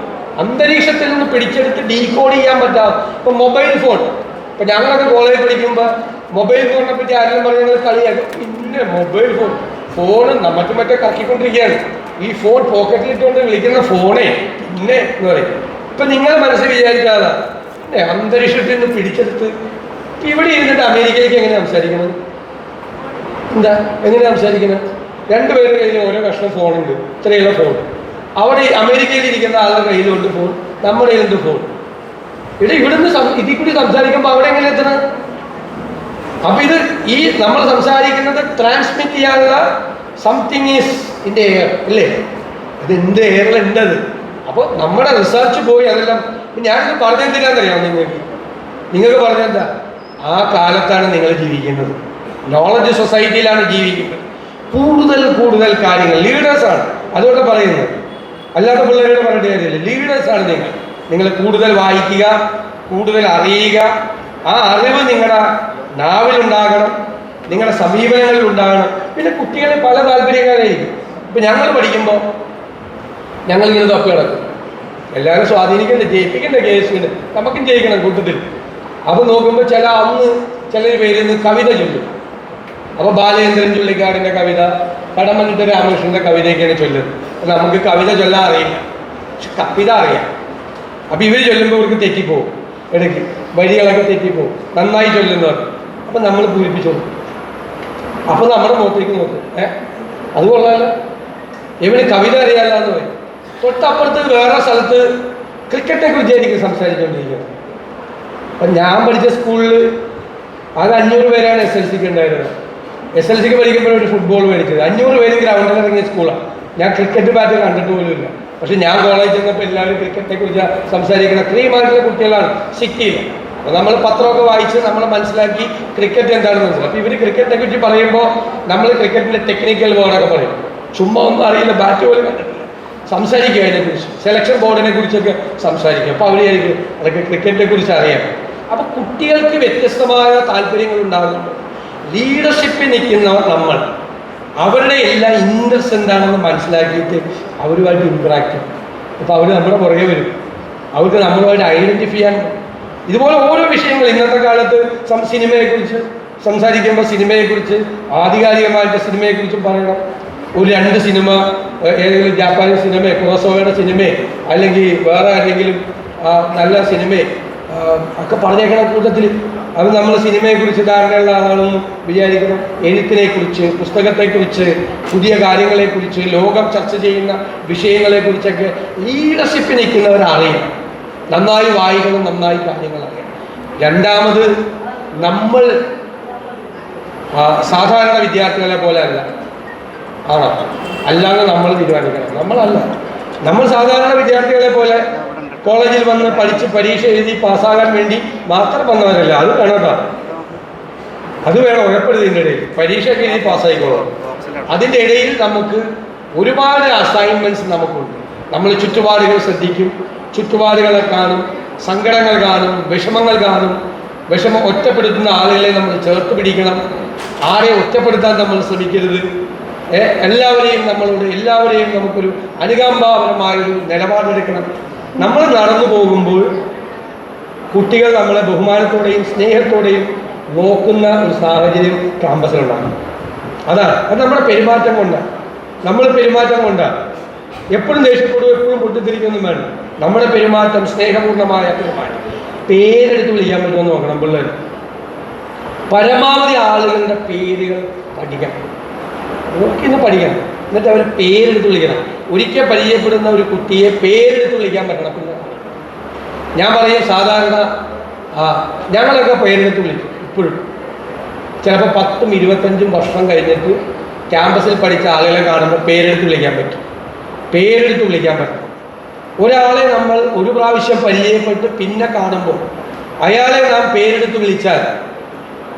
അന്തരീക്ഷത്തിൽ നിന്ന് പിടിച്ചെടുത്ത് ഡീകോഡ് ചെയ്യാൻ പറ്റാം. ഇപ്പം മൊബൈൽ ഫോൺ, ഇപ്പം ഞങ്ങളൊക്കെ കോളേജിൽ പഠിക്കുമ്പോൾ മൊബൈൽ ഫോണിനെ പറ്റി ആരെങ്കിലും പറഞ്ഞാൽ കളിയാക്കും. പിന്നെ മൊബൈൽ ഫോണ് നമുക്ക് മറ്റേ കറക്കിക്കൊണ്ടിരിക്കുകയാണ്. ഈ ഫോൺ പോക്കറ്റിലിട്ടുകൊണ്ട് വിളിക്കുന്ന ഫോണേ പിന്നെ എന്ന് പറയും. ഇപ്പം നിങ്ങൾ മനസ്സിൽ വിചാരിക്കാതെ പിന്നെ അന്തരീക്ഷത്തിൽ നിന്ന് പിടിച്ചെടുത്ത് ഇവിടെ ഇരുന്നിട്ട് അമേരിക്കയിലേക്ക് എങ്ങനെ സംസാരിക്കണം? എന്താ എങ്ങനെ സംസാരിക്കണം? 2 പേരുടെ കയ്യിൽ ഓരോ കഷ്ണം ഫോണുണ്ട്, ഇത്രയുള്ള ഫോൺ. അവിടെ അമേരിക്കയിൽ ഇരിക്കുന്ന ആളുടെ കയ്യിലുണ്ട് ഫോൺ, നമ്മുടെ കയ്യിലുണ്ട് ഫോൺ. ഇവിടുന്ന് ഇതിൽ കൂടി സംസാരിക്കുമ്പോൾ അവിടെ എങ്ങനെ എത്തണം? അപ്പൊ ഇത് ഈ നമ്മൾ സംസാരിക്കുന്നത് ട്രാൻസ്മിറ്റ് ചെയ്യാനുള്ള something is in the air, ഇല്ലേ? ഇത് എന്ത് എയറിലുണ്ടത്. അപ്പോൾ നമ്മുടെ റിസർച്ച് പോയി അതെല്ലാം. ഞാനിത് പറഞ്ഞെന്തിനാന്നറിയാം നിങ്ങൾക്ക് പറഞ്ഞെന്താ? ആ കാലത്താണ് നിങ്ങൾ ജീവിക്കുന്നത്, നോളജ് സൊസൈറ്റിയിലാണ് ജീവിക്കുന്നത്. കൂടുതൽ കാര്യങ്ങൾ ലീഡേഴ്സാണ് അതുകൊണ്ട് പറയുന്നത്, അല്ലാത്ത പിള്ളേരോട് പറഞ്ഞിട്ട് കാര്യമില്ല. ലീഡേഴ്സാണ് നിങ്ങൾ കൂടുതൽ വായിക്കുക, കൂടുതൽ അറിയുക. ആ അറിവ് നിങ്ങളുടെ നാവിലുണ്ടാകണം, നിങ്ങളുടെ സമീപനങ്ങളിൽ ഉണ്ടാകണം. പിന്നെ കുട്ടികളെ പല താല്പര്യക്കാരായിരിക്കും. ഇപ്പം ഞങ്ങൾ പഠിക്കുമ്പോൾ ഞങ്ങളിങ്ങനെ തപ്പി കിടക്കും. എല്ലാവരും സ്വാധീനിക്കേണ്ട, ജയിപ്പിക്കേണ്ട കേസുണ്ട്, നമുക്കും ജയിക്കണം കൂട്ടത്തിൽ. അപ്പം നോക്കുമ്പോൾ അന്ന് ചിലർ പേരിന്ന് കവിത ചൊല്ലും. അപ്പോൾ ബാലചന്ദ്രൻ ചുള്ളിക്കാടിൻ്റെ കവിത, കടമനിട്ട രാമകൃഷ്ണൻ്റെ കവിതയൊക്കെയാണ് ചൊല്ലുന്നത്. നമുക്ക് കവിത ചൊല്ലാൻ അറിയില്ല, പക്ഷെ കവിത അറിയാം. അപ്പം ഇവർ ചൊല്ലുമ്പോൾ ഇവർക്ക് തെറ്റിപ്പോവും, ഇടയ്ക്ക് വരികളൊക്കെ തെറ്റിപ്പോവും. നന്നായി ചൊല്ലുന്നവർ അപ്പം നമ്മൾ പൂരിപ്പിച്ചോളൂ. അപ്പം നമ്മുടെ മുഖത്തേക്ക് നോക്കും, അത് കൊള്ളാമല്ലോ, ഇവന് കവിത അറിയാമല്ലോ എന്ന് പറയും. തൊട്ടപ്പുറത്ത് വേറെ സ്ഥലത്ത് ക്രിക്കറ്റിനെ കുറിച്ചായിരിക്കും സംസാരിച്ചുകൊണ്ടിരിക്കുന്നത്. അപ്പം ഞാൻ പഠിച്ച സ്കൂളിൽ അത് 500 പേരാണ് SLCക്ക് ഉണ്ടായിരുന്നത്. SLCക്ക് പഠിക്കുമ്പോഴൊരു ഫുട്ബോൾ മേടിച്ചത് 500 പേര് ഗ്രൗണ്ടിൽ ഇറങ്ങിയ സ്കൂളാണ്. ഞാൻ ക്രിക്കറ്റ് ബാറ്റ് കണ്ടിട്ട് പോലുമില്ല. പക്ഷെ ഞാൻ കോളേജിൽ ചെന്നപ്പോൾ എല്ലാവരും ക്രിക്കറ്റിനെ കുറിച്ച് സംസാരിക്കുന്ന 3 മാർക്കിലെ കുട്ടികളാണ് സിറ്റിയിൽ. അപ്പോൾ നമ്മൾ പത്രമൊക്കെ വായിച്ച് നമ്മൾ മനസ്സിലാക്കി ക്രിക്കറ്റ് എന്താണെന്ന് മനസ്സിലാക്കി. അപ്പോൾ ഇവർ ക്രിക്കറ്റിനെ കുറിച്ച് പറയുമ്പോൾ നമ്മൾ ക്രിക്കറ്റിൻ്റെ ടെക്നിക്കൽ വേർഡൊക്കെ പറയും. ചുമ്മാ ഒന്നും അറിയില്ല, ബാറ്റ് പോലും കണ്ടിട്ടില്ല. സംസാരിക്കുക അതിനെക്കുറിച്ച്, സെലക്ഷൻ ബോർഡിനെ കുറിച്ചൊക്കെ സംസാരിക്കും. അപ്പോൾ അവരായിരിക്കും അതൊക്കെ ക്രിക്കറ്റിനെ കുറിച്ച് അറിയാം. അപ്പോൾ കുട്ടികൾക്ക് വ്യത്യസ്തമായ താല്പര്യങ്ങൾ ഉണ്ടാകുന്നുണ്ട്. ലീഡർഷിപ്പിൽ നിൽക്കുന്നവർ നമ്മൾ അവരുടെ എല്ലാ ഇൻട്രസ്റ്റ് എന്താണെന്ന് മനസ്സിലാക്കിയിട്ട് അവരുമായിട്ട് ഇൻട്രാക്ട് ചെയ്യും. അപ്പോൾ അവർ നമ്മുടെ പുറകെ വരും, അവർക്ക് നമ്മളുമായിട്ട് ഐഡൻറ്റിഫൈ ചെയ്യാൻ. ഇതുപോലെ ഓരോ വിഷയങ്ങൾ ഇന്നത്തെ കാലത്ത് സിനിമയെക്കുറിച്ച് സംസാരിക്കുമ്പോൾ സിനിമയെക്കുറിച്ച് ആധികാരികമായിട്ട് സിനിമയെക്കുറിച്ചും പറയണം. ഒരു 2 സിനിമ, ഏതെങ്കിലും ജാപ്പാനീസ് സിനിമ, കുറോസാവയുടെ സിനിമ, അല്ലെങ്കിൽ വേറെ ആരെങ്കിലും നല്ല സിനിമ ഒക്കെ പറഞ്ഞേക്കണ കൂട്ടത്തിൽ അത് നമ്മൾ സിനിമയെക്കുറിച്ച് ധാരണയുള്ള ആളാണെന്ന് വിചാരിക്കണം. എഴുത്തിനെക്കുറിച്ച്, പുസ്തകത്തെക്കുറിച്ച്, പുതിയ കാര്യങ്ങളെക്കുറിച്ച്, ലോകം ചർച്ച ചെയ്യുന്ന വിഷയങ്ങളെക്കുറിച്ചൊക്കെ ലീഡർഷിപ്പിൽ നിൽക്കുന്നവരറിയണം. നന്നായി വായിക്കണം, നന്നായി കാര്യങ്ങൾ അറിയണം. രണ്ടാമത്, നമ്മൾ സാധാരണ വിദ്യാർത്ഥികളെ പോലെ അല്ല. ആണോ? അല്ലാതെ നമ്മൾ തീരുമാനിക്കണം. നമ്മളല്ല, നമ്മൾ സാധാരണ വിദ്യാർത്ഥികളെ പോലെ കോളേജിൽ വന്ന് പഠിച്ച് പരീക്ഷ എഴുതി പാസ്സാകാൻ വേണ്ടി മാത്രം വന്നവരല്ല. അത് വേണോട്ടോ. അത് വേണം ഉഴപ്പെടുന്നതിൻ്റെ ഇടയിൽ. പരീക്ഷയ്ക്ക് എഴുതി പാസ്സായിക്കോളാം. അതിൻ്റെ ഇടയിൽ നമുക്ക് ഒരുപാട് അസൈൻമെൻറ്റ്സ് നമുക്കുണ്ട്. നമ്മൾ ചുറ്റുപാടുകൾ ശ്രദ്ധിക്കും, ചുറ്റുപാടുകളെ കാണും, സങ്കടങ്ങൾ കാണും, വിഷമങ്ങൾ കാണും. വിഷമം ഒറ്റപ്പെടുത്തുന്ന ആളുകളെ നമ്മൾ ചേർത്ത് പിടിക്കണം. ആരെ ഒറ്റപ്പെടുത്താൻ നമ്മൾ ശ്രമിക്കരുത്. എല്ലാവരെയും നമുക്കൊരു അനുകമ്പാപരമായൊരു നിലപാടെടുക്കണം. നമ്മൾ നടന്നു പോകുമ്പോൾ കുട്ടികൾ നമ്മളെ ബഹുമാനത്തോടെയും സ്നേഹത്തോടെയും നോക്കുന്ന ഒരു സാഹചര്യം ക്യാമ്പസിലുണ്ടാകും. അതാണ് അത് നമ്മുടെ പെരുമാറ്റം കൊണ്ടാണ്. എപ്പോഴും ദേഷ്യപ്പെടും, എപ്പോഴും പൊട്ടിത്തിരിക്കൊന്നും വേണം. നമ്മുടെ പെരുമാറ്റം സ്നേഹപൂർണ്ണമായ പെരുമാറ്റം. പേരെടുത്ത് വിളിക്കാൻ പറ്റുമെന്ന് നോക്കണം പിള്ളേർ. പരമാവധി ആളുകളുടെ പേരുകൾ പഠിക്കണം, നോക്കിന്ന് പഠിക്കണം. എന്നിട്ട് അവർ പേരെടുത്ത് വിളിക്കണം. ഒരിക്കൽ പരിചയപ്പെടുന്ന ഒരു കുട്ടിയെ പേരെടുത്ത് വിളിക്കാൻ പറ്റണം. പിന്നെ ഞാൻ പറയും, സാധാരണ ഞങ്ങളൊക്കെ പേരെടുത്ത് വിളിക്കും ഇപ്പോഴും. ചിലപ്പോൾ 10, 25 വർഷം കഴിഞ്ഞിട്ട് ക്യാമ്പസിൽ പഠിച്ച ആളുകളെ കാണുമ്പോൾ പേരെടുത്ത് വിളിക്കാൻ പറ്റും. ഒരാളെ നമ്മൾ ഒരു പ്രാവശ്യം പരിചയപ്പെട്ട് പിന്നെ കാണുമ്പോൾ അയാളെ നാം പേരെടുത്ത് വിളിച്ചാൽ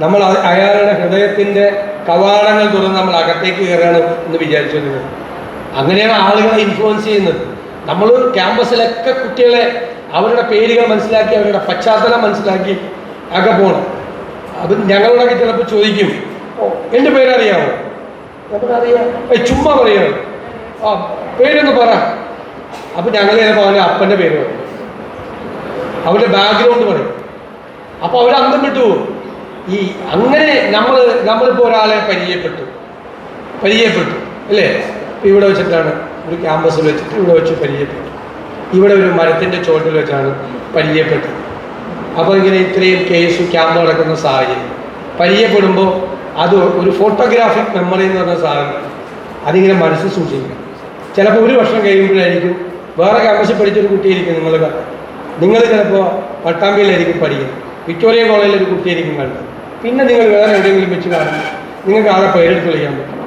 നമ്മൾ അയാളുടെ ഹൃദയത്തിൻ്റെ കവാടങ്ങൾ തുറന്ന് നമ്മൾ അകത്തേക്ക് കയറുകയാണ് എന്ന് വിചാരിച്ചത്. അങ്ങനെയാണ് ആളുകളെ ഇൻഫ്ലുവൻസ് ചെയ്യുന്നത്. നമ്മൾ ക്യാമ്പസിലൊക്കെ കുട്ടികളെ അവരുടെ പേരുകൾ മനസ്സിലാക്കി, അവരുടെ പശ്ചാത്തലം മനസ്സിലാക്കി ഒക്കെ പോകണം. അത് ഞങ്ങളോടൊക്കെ ചിലപ്പോൾ ചോദിക്കും, എൻ്റെ പേരറിയാമോ? നമുക്കറിയാം, ചുമ്മാ പറയണം, പേരൊന്ന് പറ. അപ്പം ഞങ്ങൾ ചിലപ്പോൾ അവൻ്റെ അപ്പൻ്റെ പേര് പറയും, അവരുടെ ബാക്ക്ഗ്രൗണ്ട് പറയും. അപ്പോൾ അവർ അന്തം വിട്ടു പോകും. അങ്ങനെ നമ്മളിപ്പോൾ ഒരാളെ പരിചയപ്പെട്ടു അല്ലേ? ഇവിടെ വെച്ചിട്ടാണ്, ഒരു ക്യാമ്പസിൽ വെച്ചിട്ട് ഇവിടെ വെച്ച് പരിചയപ്പെട്ടു, ഇവിടെ ഒരു മരത്തിൻ്റെ ചോട്ടിൽ വെച്ചാണ് പരിചയപ്പെട്ടത്. അപ്പോൾ ഇങ്ങനെ ഇത്രയും ക്യാമ്പ് നടക്കുന്ന സാഹചര്യം പരിചയപ്പെടുമ്പോൾ അത് ഒരു ഫോട്ടോഗ്രാഫിക് മെമ്മറി എന്ന് പറഞ്ഞ സാധനം അതിങ്ങനെ മനസ്സിൽ സൂക്ഷിക്കണം. ചിലപ്പോൾ ഒരു വർഷം കഴിയുമ്പോഴായിരിക്കും വേറെ ക്യാമ്പസിൽ പഠിച്ചൊരു കുട്ടിയായിരിക്കും നിങ്ങൾ ചിലപ്പോൾ പട്ടാമ്പിയിലായിരിക്കും പഠിക്കുന്നത്, വിക്ടോറിയ കോളേജിലൊരു കുട്ടിയായിരിക്കും കണ്ടത്. പിന്നെ നിങ്ങൾ വേറെ എവിടെയെങ്കിലും വെച്ച് കാണും, നിങ്ങൾക്ക് ആളെ പേരെടുത്ത് വിളിക്കാൻ പറ്റും.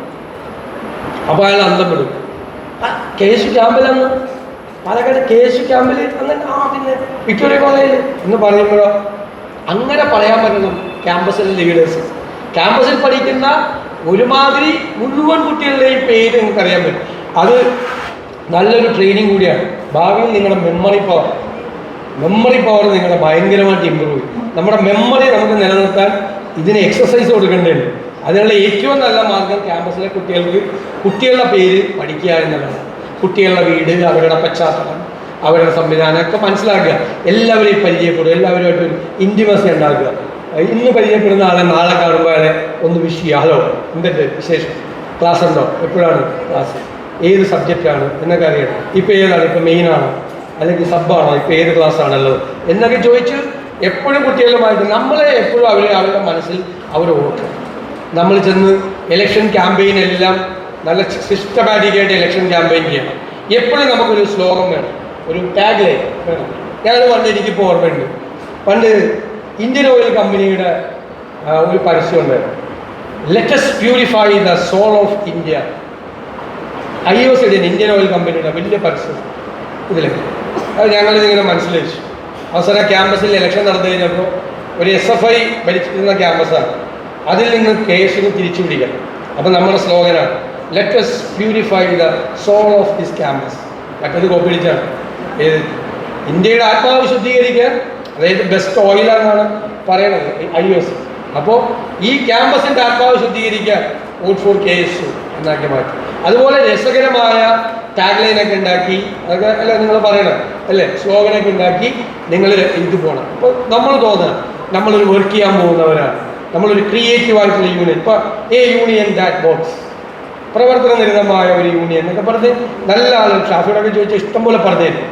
അപ്പോൾ അയാൾ അന്തപ്പെടും. KSU ക്യാമ്പിലന്ന്, പാലക്കാട് KSU ക്യാമ്പിൽ അന്ന് പിന്നെ വിക്ടോറിയ കോളേജിൽ എന്ന് പറയുമ്പോഴോ അങ്ങനെ പറയാൻ പറ്റണം. ക്യാമ്പസിലെ ലീഡേഴ്സ്, ക്യാമ്പസിൽ പഠിക്കുന്ന ഒരുമാതിരി മുഴുവൻ കുട്ടികളുടെയും പേര് നിങ്ങൾക്ക് അറിയാൻ പറ്റും. അത് നല്ലൊരു ട്രെയിനിങ് കൂടിയാണ്. ഭാവിയിൽ നിങ്ങളുടെ മെമ്മറി പവർ നിങ്ങളെ ഭയങ്കരമായിട്ട് ഇമ്പ്രൂവ് ചെയ്യും. നമ്മുടെ മെമ്മറി നമുക്ക് നിലനിർത്താൻ ഇതിന് എക്സസൈസ് കൊടുക്കേണ്ടതുണ്ട്. അതിനുള്ള ഏറ്റവും നല്ല മാർഗം ക്യാമ്പസിലെ കുട്ടികളുടെ പേര് പഠിക്കുക എന്നുള്ളതാണ്. കുട്ടികളുടെ വീട്, അവരുടെ പശ്ചാത്തലം, അവരുടെ സംവിധാനമൊക്കെ മനസ്സിലാക്കുക. എല്ലാവരെയും പരിചയപ്പെടുക, എല്ലാവരുമായിട്ടൊരു ഇൻറ്റിമസി ഉണ്ടാക്കുക. ഇന്ന് പരിചയപ്പെടുന്ന ആളെ നാളെ കാണുമ്പോൾ അയാളെ ഒന്ന് വിഷ് ചെയ്യുക. ഹലോ, എന്തുണ്ട് വിശേഷം, ക്ലാസ് ഉണ്ടോ, എപ്പോഴാണ് ക്ലാസ്, ഏത് സബ്ജക്റ്റാണ് എന്നൊക്കെ അറിയണം. ഇപ്പോൾ ഏതാണ്, ഇപ്പോൾ മെയിനാണോ അല്ലെങ്കിൽ സബ്ബാണോ, ഇപ്പോൾ ഏത് ക്ലാസ്സാണല്ലോ എന്നൊക്കെ ചോദിച്ച് എപ്പോഴും കുട്ടികളുമായിട്ട് നമ്മളെ എപ്പോഴും അവരുടെ മനസ്സിൽ ഓർക്കണം. നമ്മൾ ചെന്ന് ഇലക്ഷൻ ക്യാമ്പയിനെല്ലാം നല്ല സിസ്റ്റമാറ്റിക്കായിട്ട് ഇലക്ഷൻ ക്യാമ്പയിൻ ചെയ്യണം. എപ്പോഴും നമുക്കൊരു സ്ലോഗൻ വേണം, ഒരു ടാഗ് ലൈൻ വേണം. ഞാനത് പണ്ട് എനിക്കിപ്പോൾ ഓർമ്മയുണ്ട്. പണ്ട് ഇന്ത്യൻ ഓയിൽ കമ്പനിയുടെ ഒരു പരസ്യം ഉണ്ടായിരുന്നു, let us purify the soul of India. IOC Indian oil കമ്പനിയുടെ വലിയ പരസ്യം ഇതിലേക്ക്. അത് ഞങ്ങളിതിങ്ങനെ മനസ്സിലാച്ചു. അവസാനം ക്യാമ്പസിൽ ഇലക്ഷൻ നടന്നു കഴിഞ്ഞപ്പോൾ ഒരു SFI ഭരിച്ചിരുന്ന ക്യാമ്പസാണ്, അതിൽ നിന്ന് KSU തിരിച്ചു പിടിക്കണം. അപ്പം നമ്മുടെ സ്ലോഗനാണ് let us purify the soul of this campus. മറ്റേത് കോപ്പി അടിച്ചാണ്. ഇന്ത്യയുടെ ആത്മാവ് ശുദ്ധീകരിക്കാൻ, അതായത് ബെസ്റ്റ് ഓയിലാണെന്നാണ് പറയണത് IOC. അപ്പോൾ ഈ ക്യാമ്പസിൻ്റെ ആത്മാവ് ശുദ്ധീകരിക്കാൻ വോട്ട് ഫോർ KSU എന്നാക്കി മാറ്റി. അതുപോലെ രസകരമായ ടാഗ് ലൈനൊക്കെ ഉണ്ടാക്കി, അതൊക്കെ അല്ല നിങ്ങൾ പറയണം അല്ലേ, സ്ലോഗനൊക്കെ ഉണ്ടാക്കി നിങ്ങൾ ഇത് പോകണം. അപ്പോൾ നമ്മൾ തോന്നുക നമ്മളൊരു വർക്ക് ചെയ്യാൻ പോകുന്നവരാണ്, നമ്മളൊരു ക്രിയേറ്റീവായിട്ടുള്ള യൂണിയൻ. ഇപ്പോൾ യൂണിയൻ ദാറ്റ് ബോക്സ്, പ്രവർത്തന നിരതമായ ഒരു യൂണിയൻ എന്നൊക്കെ പറഞ്ഞ് നല്ല ആളുകൾ ഷാഫിയോടൊക്കെ ചോദിച്ചാൽ ഇഷ്ടംപോലെ പറഞ്ഞു തരും.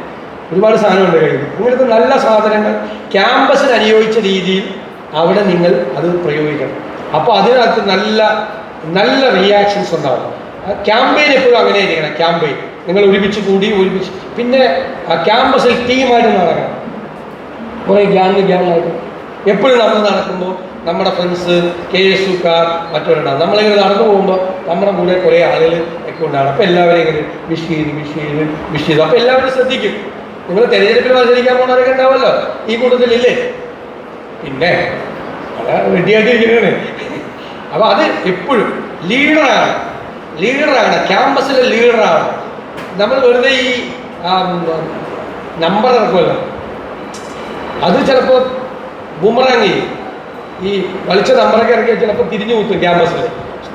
ഒരുപാട് സാധനമുണ്ട് കയ്യിൽ. ഇങ്ങനത്തെ നല്ല സാധനങ്ങൾ ക്യാമ്പസിന് അനുയോജിച്ച രീതിയിൽ അവിടെ നിങ്ങൾ അത് പ്രയോഗിക്കണം. അപ്പോൾ അതിനകത്ത് നല്ല റിയാക്ഷൻസ് ഉണ്ടാവും. ക്യാമ്പയിൻ എപ്പോഴും അങ്ങനെ ഇരിക്കണം. ക്യാമ്പയിൻ നിങ്ങൾ ഒരുമിച്ച് പിന്നെ ക്യാമ്പസിൽ ടീമായിട്ട് നടക്കണം. കുറേ ഗ്യാങ്ങായിട്ട് എപ്പോഴും നമ്മൾ നടക്കുമ്പോൾ നമ്മുടെ ഫ്രണ്ട്സ് KSUക്കാർ മറ്റവരുണ്ടാകും. നമ്മളിങ്ങനെ നടന്നു പോകുമ്പോൾ നമ്മുടെ കൂടെ കുറേ ആളുകൾ ഒക്കെ ഉണ്ടാകണം. അപ്പോൾ എല്ലാവരെയും ഇങ്ങനെ വിഷ് ചെയ്തു. അപ്പോൾ എല്ലാവരും ശ്രദ്ധിക്കും. നിങ്ങൾ തെരഞ്ഞെടുപ്പിൽ മത്സരിക്കാൻ പോകുന്നവരൊക്കെ ഉണ്ടാവുമല്ലോ ഈ കൂട്ടത്തിലില്ലേ? പിന്നെ റെഡിയായിട്ടിരിക്കുന്നതാണ്. അപ്പോൾ അത് എപ്പോഴും ലീഡറാണ്, ക്യാമ്പസിലെ ലീഡറാണ്. നമ്മൾ വെറുതെ ഈ നമ്പർ ഇറക്കുമല്ലോ, അത് ചിലപ്പോൾ ബുമറാങ്ങി ഈ വലിച്ച നമ്പറൊക്കെ ഇറക്കി ചിലപ്പോൾ തിരിഞ്ഞു കൂത്തും ക്യാമ്പസിൽ.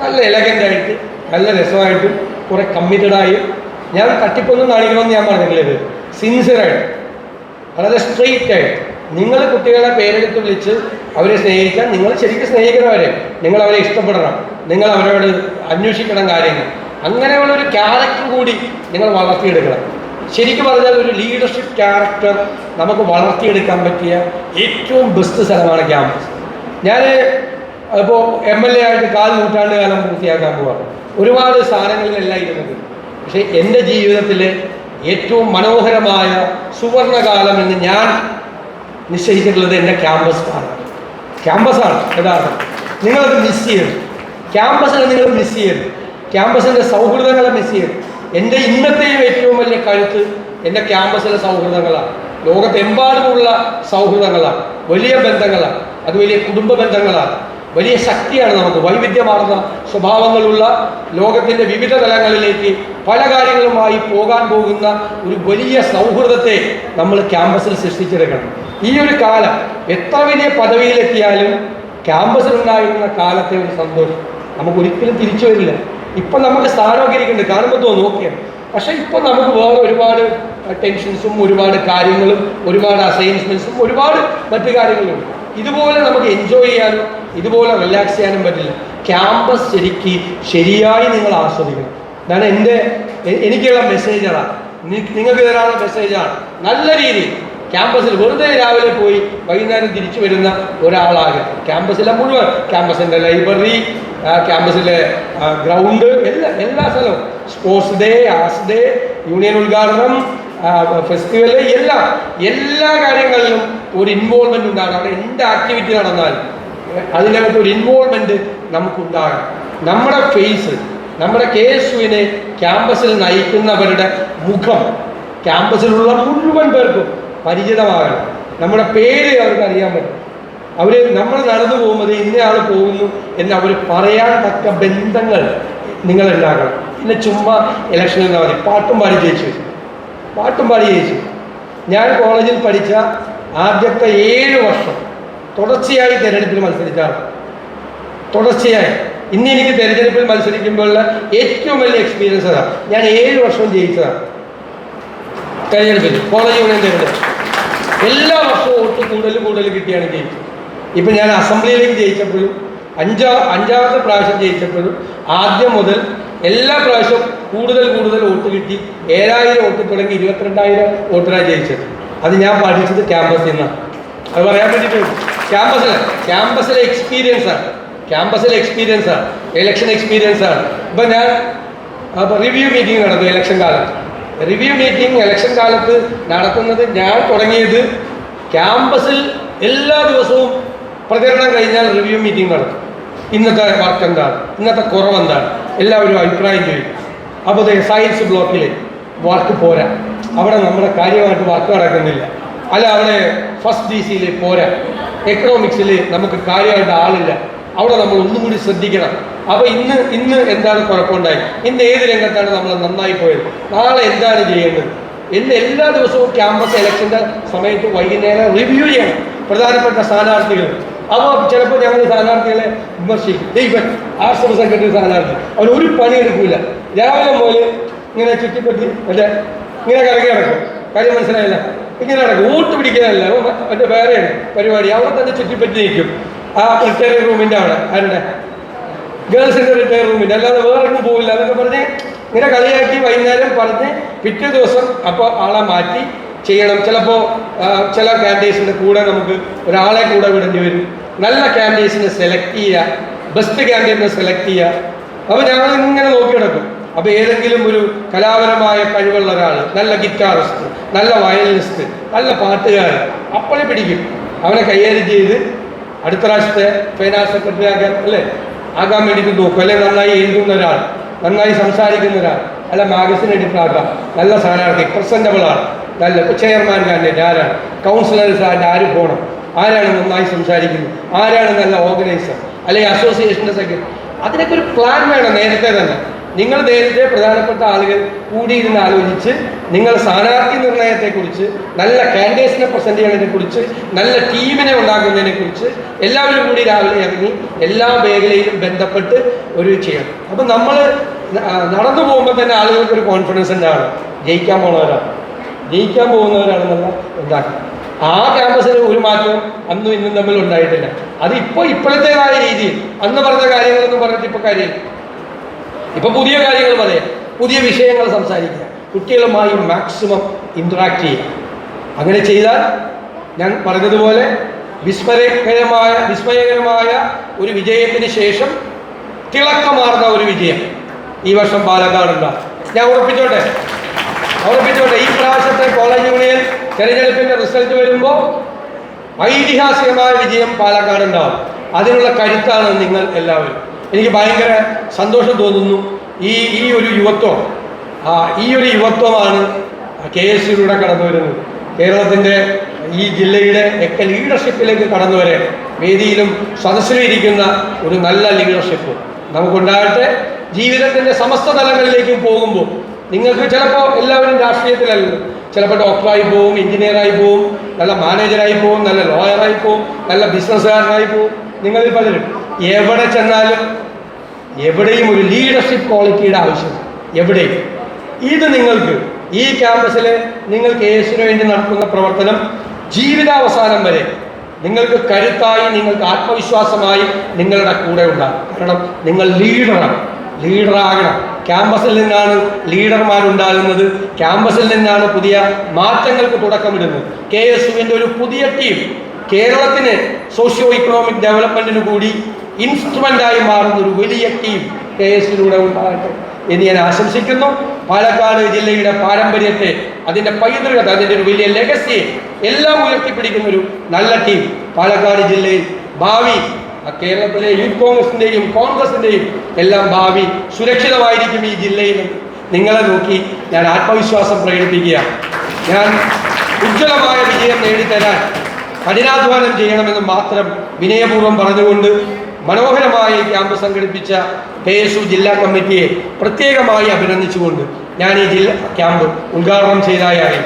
നല്ല എലഗൻ്റായിട്ട് നല്ല രസമായിട്ടും കുറേ കമ്മിറ്റഡായും, ഞാൻ തട്ടിപ്പൊന്നും കാണിക്കണമെന്ന് ഞാൻ പറഞ്ഞിട്ടില്ല, ഇത് സിൻസിയറായിട്ട് വളരെ സ്ട്രെയിറ്റ് ആയിട്ട് നിങ്ങൾ കുട്ടികളെ പേരെടുത്ത് വിളിച്ച് അവരെ സ്നേഹിക്കാൻ, നിങ്ങൾ ശരിക്കും സ്നേഹിക്കുന്നവരെ, നിങ്ങൾ അവരെ ഇഷ്ടപ്പെടണം, നിങ്ങൾ അവരോട് അന്വേഷിക്കണം കാര്യങ്ങൾ. അങ്ങനെയുള്ളൊരു ക്യാരക്ടർ കൂടി നിങ്ങൾ വളർത്തിയെടുക്കണം. ശരിക്കും പറഞ്ഞാൽ ഒരു ലീഡർഷിപ്പ് ക്യാരക്ടർ നമുക്ക് വളർത്തിയെടുക്കാൻ പറ്റിയ ഏറ്റവും ബെസ്റ്റ് സ്ഥലമാണ് ക്യാമ്പസ്. ഞാൻ ഇപ്പോൾ MLA ആയിട്ട് 4 നൂറ്റാണ്ട് കാലം പൂർത്തിയാക്കാൻ പോവാണ്. ഒരുപാട് സ്ഥാനങ്ങളിലെല്ലാം ഇരുന്നത്. പക്ഷേ എൻ്റെ ജീവിതത്തിലെ ഏറ്റവും മനോഹരമായ സുവർണകാലം എന്ന് ഞാൻ നിശ്ചയിച്ചിട്ടുള്ളത് എൻ്റെ ക്യാമ്പസാണ് യഥാർത്ഥം. നിങ്ങളത് മിസ് ചെയ്യരുത്. ക്യാമ്പസിനെ നിങ്ങൾ മിസ് ചെയ്യരുത്. ക്യാമ്പസിൻ്റെ സൗഹൃദങ്ങളെ മിസ് ചെയ്യരുത്. എൻ്റെ ഇന്നത്തെയും ഏറ്റവും വലിയ കരുത്ത് എൻ്റെ ക്യാമ്പസിലെ സൗഹൃദങ്ങളാണ്. ലോകത്തെമ്പാടുമുള്ള സൗഹൃദങ്ങളാണ്, വലിയ ബന്ധങ്ങളാണ്. അത് വലിയ കുടുംബ ബന്ധങ്ങളാണ്. വലിയ ശക്തിയാണ് നമുക്ക്. വൈവിധ്യമാർന്ന സ്വഭാവങ്ങളുള്ള ലോകത്തിൻ്റെ വിവിധ തലങ്ങളിലേക്ക് പല കാര്യങ്ങളുമായി പോകാൻ പോകുന്ന ഒരു വലിയ സൗഹൃദത്തെ നമ്മൾ ക്യാമ്പസിൽ സൃഷ്ടിച്ചെടുക്കണം. ഈ ഒരു കാലം എത്ര വലിയ പദവിയിലെത്തിയാലും ക്യാമ്പസിലുണ്ടായിരുന്ന കാലത്തെ ഒരു സന്തോഷം നമുക്ക് ഒരിക്കലും തിരിച്ചു വരില്ല. ഇപ്പം നമുക്ക് സ്ഥാനമൊക്കെ ഇരിക്കുന്നുണ്ട്, കാണുമ്പോൾ തോന്നും ഓക്കെ. പക്ഷേ ഇപ്പോൾ നമുക്ക് വേറെ ഒരുപാട് ടെൻഷൻസും ഒരുപാട് കാര്യങ്ങളും ഒരുപാട് അസൈൻമെൻറ്റ്സും ഒരുപാട് മറ്റു കാര്യങ്ങളുണ്ട്. ഇതുപോലെ നമുക്ക് എൻജോയ് ചെയ്യാനും ഇതുപോലെ റിലാക്സ് ചെയ്യാനും പറ്റില്ല. ക്യാമ്പസ് ശരിയായി നിങ്ങൾ ആസ്വദിക്കണം. ഇതാണ് എനിക്കുള്ള മെസ്സേജാണ്, നിങ്ങൾക്ക് തരാനുള്ള മെസ്സേജാണ്. നല്ല രീതിയിൽ ക്യാമ്പസിൽ വെറുതെ രാവിലെ പോയി വൈകുന്നേരം തിരിച്ചു വരുന്ന ഒരാളാകെ ക്യാമ്പസിലെ മുഴുവൻ, ക്യാമ്പസിൻ്റെ ലൈബ്രറി, ക്യാമ്പസിലെ ഗ്രൗണ്ട്, എല്ലാ സ്ഥലവും, sports day, arts day, union ഉദ്ഘാടനം, ഫെസ്റ്റിവൽ, എല്ലാ കാര്യങ്ങളിലും ഒരു ഇൻവോൾവ്മെൻ്റ് ഉണ്ടാകണം. അവിടെ എന്ത് ആക്ടിവിറ്റി നടന്നാലും അതിനകത്ത് ഒരു ഇൻവോൾവ്മെൻറ്റ് നമുക്കുണ്ടാകണം. നമ്മുടെ ഫേസ്, നമ്മുടെ KSUവിനെ ക്യാമ്പസിൽ നയിക്കുന്നവരുടെ മുഖം ക്യാമ്പസിലുള്ള മുഴുവൻ പേർക്കും പരിചിതമാകണം. നമ്മുടെ പേര് അവർക്ക് അറിയാൻ പറ്റും. നമ്മൾ നടന്നു പോകുമ്പോൾ ഇന്നയാൾ പോകുന്നു എന്ന് അവർ പറയാൻ തക്ക ബന്ധങ്ങൾ നിങ്ങളുണ്ടാക്കണം. പിന്നെ ചുമ്മാ ഇലക്ഷനിൽ നിന്നാൽ മതി പാട്ടും പാടി ജയിച്ചു. ഞാൻ കോളേജിൽ പഠിച്ച ആദ്യത്തെ 7 വർഷം തുടർച്ചയായി തിരഞ്ഞെടുപ്പിൽ മത്സരിച്ചാണ്. ഇന്ന് എനിക്ക് തിരഞ്ഞെടുപ്പിൽ മത്സരിക്കുമ്പോഴുള്ള ഏറ്റവും വലിയ എക്സ്പീരിയൻസ് അതാണ്. ഞാൻ 7 വർഷം ജയിച്ചതാണ് തിരഞ്ഞെടുപ്പിൽ, കോളേജ് യൂണിയൻ തിരഞ്ഞെടുപ്പ്. എല്ലാ വർഷവും വോട്ട് കൂടുതൽ കിട്ടിയാണ് ജയിച്ചത്. ഇപ്പം ഞാൻ അസംബ്ലിയിലേക്ക് ജയിച്ചപ്പോഴും അഞ്ചാമത്തെ പ്രാവശ്യം ജയിച്ചപ്പോഴും ആദ്യം മുതൽ എല്ലാ പ്രാവശ്യവും കൂടുതൽ വോട്ട് കിട്ടി. 7000 വോട്ട് തുടങ്ങി 22,000 വോട്ടിനാണ് ജയിച്ചത്. അത് ഞാൻ പഠിച്ചത് ക്യാമ്പസിൽ നിന്നാണ്. അത് പറയാൻ വേണ്ടിയിട്ട് ക്യാമ്പസിലെ എക്സ്പീരിയൻസാണ്, ഇലക്ഷൻ എക്സ്പീരിയൻസാണ്. ഇപ്പം ഞാൻ റിവ്യൂ മീറ്റിംഗ് നടന്നു ഇലക്ഷൻ കാലത്ത് നടത്തുന്നത്. ഞാൻ തുടങ്ങിയത് ക്യാമ്പസിൽ എല്ലാ ദിവസവും പ്രചരണം കഴിഞ്ഞാൽ റിവ്യൂ മീറ്റിംഗ് നടത്തും. ഇന്നത്തെ വർക്ക് എന്താണ്, ഇന്നത്തെ കുറവെന്താണ്, എല്ലാവരും അഭിപ്രായം ചോദിക്കും. അപ്പോൾ സയൻസ് ബ്ലോക്കിൽ വർക്ക് പോരാ, അവിടെ നമ്മുടെ കാര്യമായിട്ട് വർക്ക് നടക്കുന്നില്ല. അല്ല, അവിടെ ഫസ്റ്റ് DC പോരാ, എക്കണോമിക്സിൽ നമുക്ക് കാര്യമായിട്ട് ആളില്ല, അവിടെ നമ്മൾ ഒന്നും കൂടി ശ്രദ്ധിക്കണം. അപ്പോൾ ഇന്ന് എന്താണ് കുഴപ്പമുണ്ടായി, ഇന്ന് ഏത് രംഗത്താണ് നമ്മൾ നന്നായി പോയത്, നാളെ എന്താണ് ചെയ്യേണ്ടത് എന്ന് എല്ലാ ദിവസവും ക്യാമ്പസ് ഇലക്ഷൻ്റെ സമയത്ത് വൈകുന്നേരം റിവ്യൂ ചെയ്യണം പ്രധാനപ്പെട്ട സ്ഥാനാർത്ഥികൾ. അപ്പോൾ ചിലപ്പോൾ ഞങ്ങൾ സ്ഥാനാർത്ഥികളെ വിമർശിക്കും. ഇവൻ ആർട്സ് സെക്രട്ടറി സ്ഥാനാർത്ഥി, അവൻ ഒരു പണി എടുക്കില്ല, രാവിലെ മുതൽ ഇങ്ങനെ ചുറ്റിപ്പറ്റി ഇങ്ങനെ കറങ്ങി നടക്കും. കാര്യം മനസ്സിലായില്ല, ഇങ്ങനെ നടക്കും, വോട്ട് പിടിക്കാനല്ല, മറ്റേ വേറെയാണ് പരിപാടി. അവിടെ തന്നെ ചുറ്റിപ്പറ്റി നിൽക്കും. ആ റിട്ടയറിംഗ് റൂമിൻ്റെ അവിടെ, ആരുടെ ഗേൾസിൻ്റെ റിട്ടയർ റൂമിൻ്റെ, അല്ലാതെ വേറെ ഒന്നും പോവില്ല എന്നൊക്കെ പറഞ്ഞ് ഇങ്ങനെ കളിയാക്കി വൈകുന്നേരം പറഞ്ഞ് പിറ്റേ ദിവസം അപ്പോൾ ആളെ മാറ്റി ചെയ്യണം. ചിലപ്പോൾ ചില ക്യാൻഡിഡേറ്റ്സിൻ്റെ കൂടെ നമുക്ക് ഒരാളെ കൂടെ വിടേണ്ടി വരും. നല്ല ക്യാൻഡിഡേറ്റ്സിനെ സെലക്ട് ചെയ്യുക, ബെസ്റ്റ് ക്യാൻഡിഡേറ്റിനെ സെലക്ട് ചെയ്യുക. അപ്പോൾ ഞങ്ങൾ ഇങ്ങനെ നോക്കി നടക്കും. അപ്പോൾ ഏതെങ്കിലും ഒരു കലാപരമായ കഴിവുള്ള ഒരാൾ, നല്ല ഗിറ്റാറിസ്റ്റ്, നല്ല വയലിനിസ്റ്റ്, നല്ല പാട്ടുകാരൻ, അപ്പോഴേ പിടിക്കും. അവനെ കൈകാര്യം ചെയ്ത് അടുത്ത പ്രാവശ്യത്തെ ഫൈനാൻസ് സെക്രട്ടറി ആകാൻ വേണ്ടിയിട്ട് നോക്കും. അല്ലെങ്കിൽ നന്നായി എഴുതുന്ന ഒരാൾ, നന്നായി സംസാരിക്കുന്ന ഒരാൾ, അല്ല മാഗസിൻ എഡിറ്ററാക്കാം, നല്ല സ്ഥാനാർത്ഥി, പ്രസൻറ്റബിളാണ്, നല്ല ചെയർമാൻ കാൻഡിഡേറ്റ് ആരാണ്, കൗൺസിലർ സാറിൻ്റെ ആര് പോകണം, ആരാണ് നന്നായി സംസാരിക്കുന്നത്, ആരാണ് നല്ല ഓർഗനൈസർ, അല്ലെങ്കിൽ അസോസിയേഷൻ്റെ സെക്രട്ടറി, അതിനൊക്കെ ഒരു പ്ലാൻ വേണം നേരത്തെ തന്നെ. നിങ്ങൾ നേരത്തെ പ്രധാനപ്പെട്ട ആളുകൾ കൂടിയിരുന്ന് ആലോചിച്ച് നിങ്ങൾ സ്ഥാനാർത്ഥി നിർണയത്തെക്കുറിച്ച്, നല്ല കാൻഡിഡേറ്റ്സിനെ പ്രസൻറ്റ് ചെയ്യുന്നതിനെക്കുറിച്ച്, നല്ല ടീമിനെ ഉണ്ടാക്കുന്നതിനെക്കുറിച്ച് എല്ലാവരും കൂടി രാവിലെ ഇറങ്ങി എല്ലാ മേഖലയിലും ബന്ധപ്പെട്ട് ഒരു ചെയ്യണം. അപ്പം നമ്മൾ നടന്നു പോകുമ്പോൾ തന്നെ ആളുകൾക്കൊരു കോൺഫിഡൻസ് ഉണ്ടാണ്, ജയിക്കാൻ പോകുന്നവരാണെന്നുള്ള ഉണ്ടാക്കുക. ആ ക്യാമ്പസിന് ഒരു മാറ്റവും അന്നും ഇന്നും തമ്മിൽ ഉണ്ടായിട്ടില്ല. അത് ഇപ്പോഴത്തേതായ രീതിയിൽ അന്ന് പറഞ്ഞ കാര്യങ്ങളൊന്നും പറഞ്ഞിട്ട് ഇപ്പോൾ കാര്യമില്ല. ഇപ്പൊ പുതിയ കാര്യങ്ങൾ പറയാം, പുതിയ വിഷയങ്ങൾ സംസാരിക്കുക, കുട്ടികളുമായി മാക്സിമം ഇൻട്രാക്ട് ചെയ്യുക. അങ്ങനെ ചെയ്താൽ ഞാൻ പറഞ്ഞതുപോലെ വിസ്മയകരമായ ഒരു വിജയത്തിന് ശേഷം തിളക്കമാർന്ന ഒരു വിജയം ഈ വർഷം പാലക്കാടുണ്ടാകും. ഞാൻ ഉറപ്പിച്ചോട്ടെ, ഈ പ്രാവശ്യത്തെ കോളേജ് യൂണിയൻ തെരഞ്ഞെടുപ്പിന്റെ റിസൾട്ട് വരുമ്പോൾ ഐതിഹാസികമായ വിജയം പാലക്കാടുണ്ടാകും. അതിനുള്ള കരുത്താണ് നിങ്ങൾ എല്ലാവരും. എനിക്ക് ഭയങ്കര സന്തോഷം തോന്നുന്നു. ഈ ഒരു യുവത്വമാണ് KSUവിലൂടെ കടന്നു വരുന്നത്. കേരളത്തിൻ്റെ ഈ ജില്ലയുടെ ഒക്കെ ലീഡർഷിപ്പിലേക്ക് കടന്നു വരെ വേദിയിലും സദസ്സിലും ഇരിക്കുന്ന ഒരു നല്ല ലീഡർഷിപ്പ് നമുക്കുണ്ടാകട്ടെ. ജീവിതത്തിൻ്റെ സമസ്ത തലങ്ങളിലേക്കും പോകുമ്പോൾ നിങ്ങൾക്ക് ചിലപ്പോൾ എല്ലാവരും രാഷ്ട്രീയത്തിലല്ലോ, ചിലപ്പോൾ ഡോക്ടറായി പോവും, എഞ്ചിനീയറായി പോവും, നല്ല മാനേജറായി പോവും, നല്ല ലോയറായി പോവും, നല്ല ബിസിനസ്സുകാരനായി പോവും. നിങ്ങളിൽ പലരും എവിടെ ചെന്നാലും എവിടെയും ഒരു ലീഡർഷിപ്പ് ക്വാളിറ്റിയുടെ ആവശ്യം എവിടെയും. ഇത് നിങ്ങൾക്ക് ഈ ക്യാമ്പസിൽ നിങ്ങൾ KSUവിന് വേണ്ടി നടത്തുന്ന പ്രവർത്തനം ജീവിതാവസാനം വരെ നിങ്ങൾക്ക് കരുത്തായി, നിങ്ങൾക്ക് ആത്മവിശ്വാസമായി നിങ്ങളുടെ കൂടെ ഉണ്ടാകും. കാരണം നിങ്ങൾ ലീഡറാകണം. ക്യാമ്പസിൽ നിന്നാണ് ലീഡർമാരുണ്ടാകുന്നത്, ക്യാമ്പസിൽ നിന്നാണ് പുതിയ മാറ്റങ്ങൾക്ക് തുടക്കമിടുന്നത്. KSUവിൻ്റെ ഒരു പുതിയ ടീം കേരളത്തിന് സോഷ്യോ ഇക്കണോമിക് ഡെവലപ്മെൻറ്റിന് കൂടി ഇൻസ്ട്രുമെൻ്റായി മാറുന്ന ഒരു വലിയ ടീം KSUവിലൂടെ ഉണ്ടാകട്ടെ എന്ന് ഞാൻ ആശംസിക്കുന്നു. പാലക്കാട് ജില്ലയുടെ പാരമ്പര്യത്തെ, അതിൻ്റെ പൈതൃകത, അതിൻ്റെ ഒരു വലിയ ലെഗസിയെ എല്ലാം ഉയർത്തിപ്പിടിക്കുന്ന ഒരു നല്ല ടീം പാലക്കാട് ജില്ലയിൽ ഭാവി കേരളത്തിലെ യൂത്ത് കോൺഗ്രസിൻ്റെയും കോൺഗ്രസിൻ്റെയും എല്ലാം ഭാവി സുരക്ഷിതമായിരിക്കും ഈ ജില്ലയിൽ. നിങ്ങളെ നോക്കി ഞാൻ ആത്മവിശ്വാസം പ്രകടിപ്പിക്കുക. ഞാൻ ഉജ്ജ്വലമായ വിജയം നേടിത്തരാൻ കഠിനാധ്വാനം ചെയ്യണമെന്ന് മാത്രം വിനയപൂർവ്വം പറഞ്ഞുകൊണ്ട് മനോഹരമായി ക്യാമ്പ് സംഘടിപ്പിച്ച KSU ജില്ലാ കമ്മിറ്റിയെ പ്രത്യേകമായി അഭിനന്ദിച്ചുകൊണ്ട് ഞാൻ ഈ ക്യാമ്പ് ഉദ്ഘാടനം ചെയ്തതായി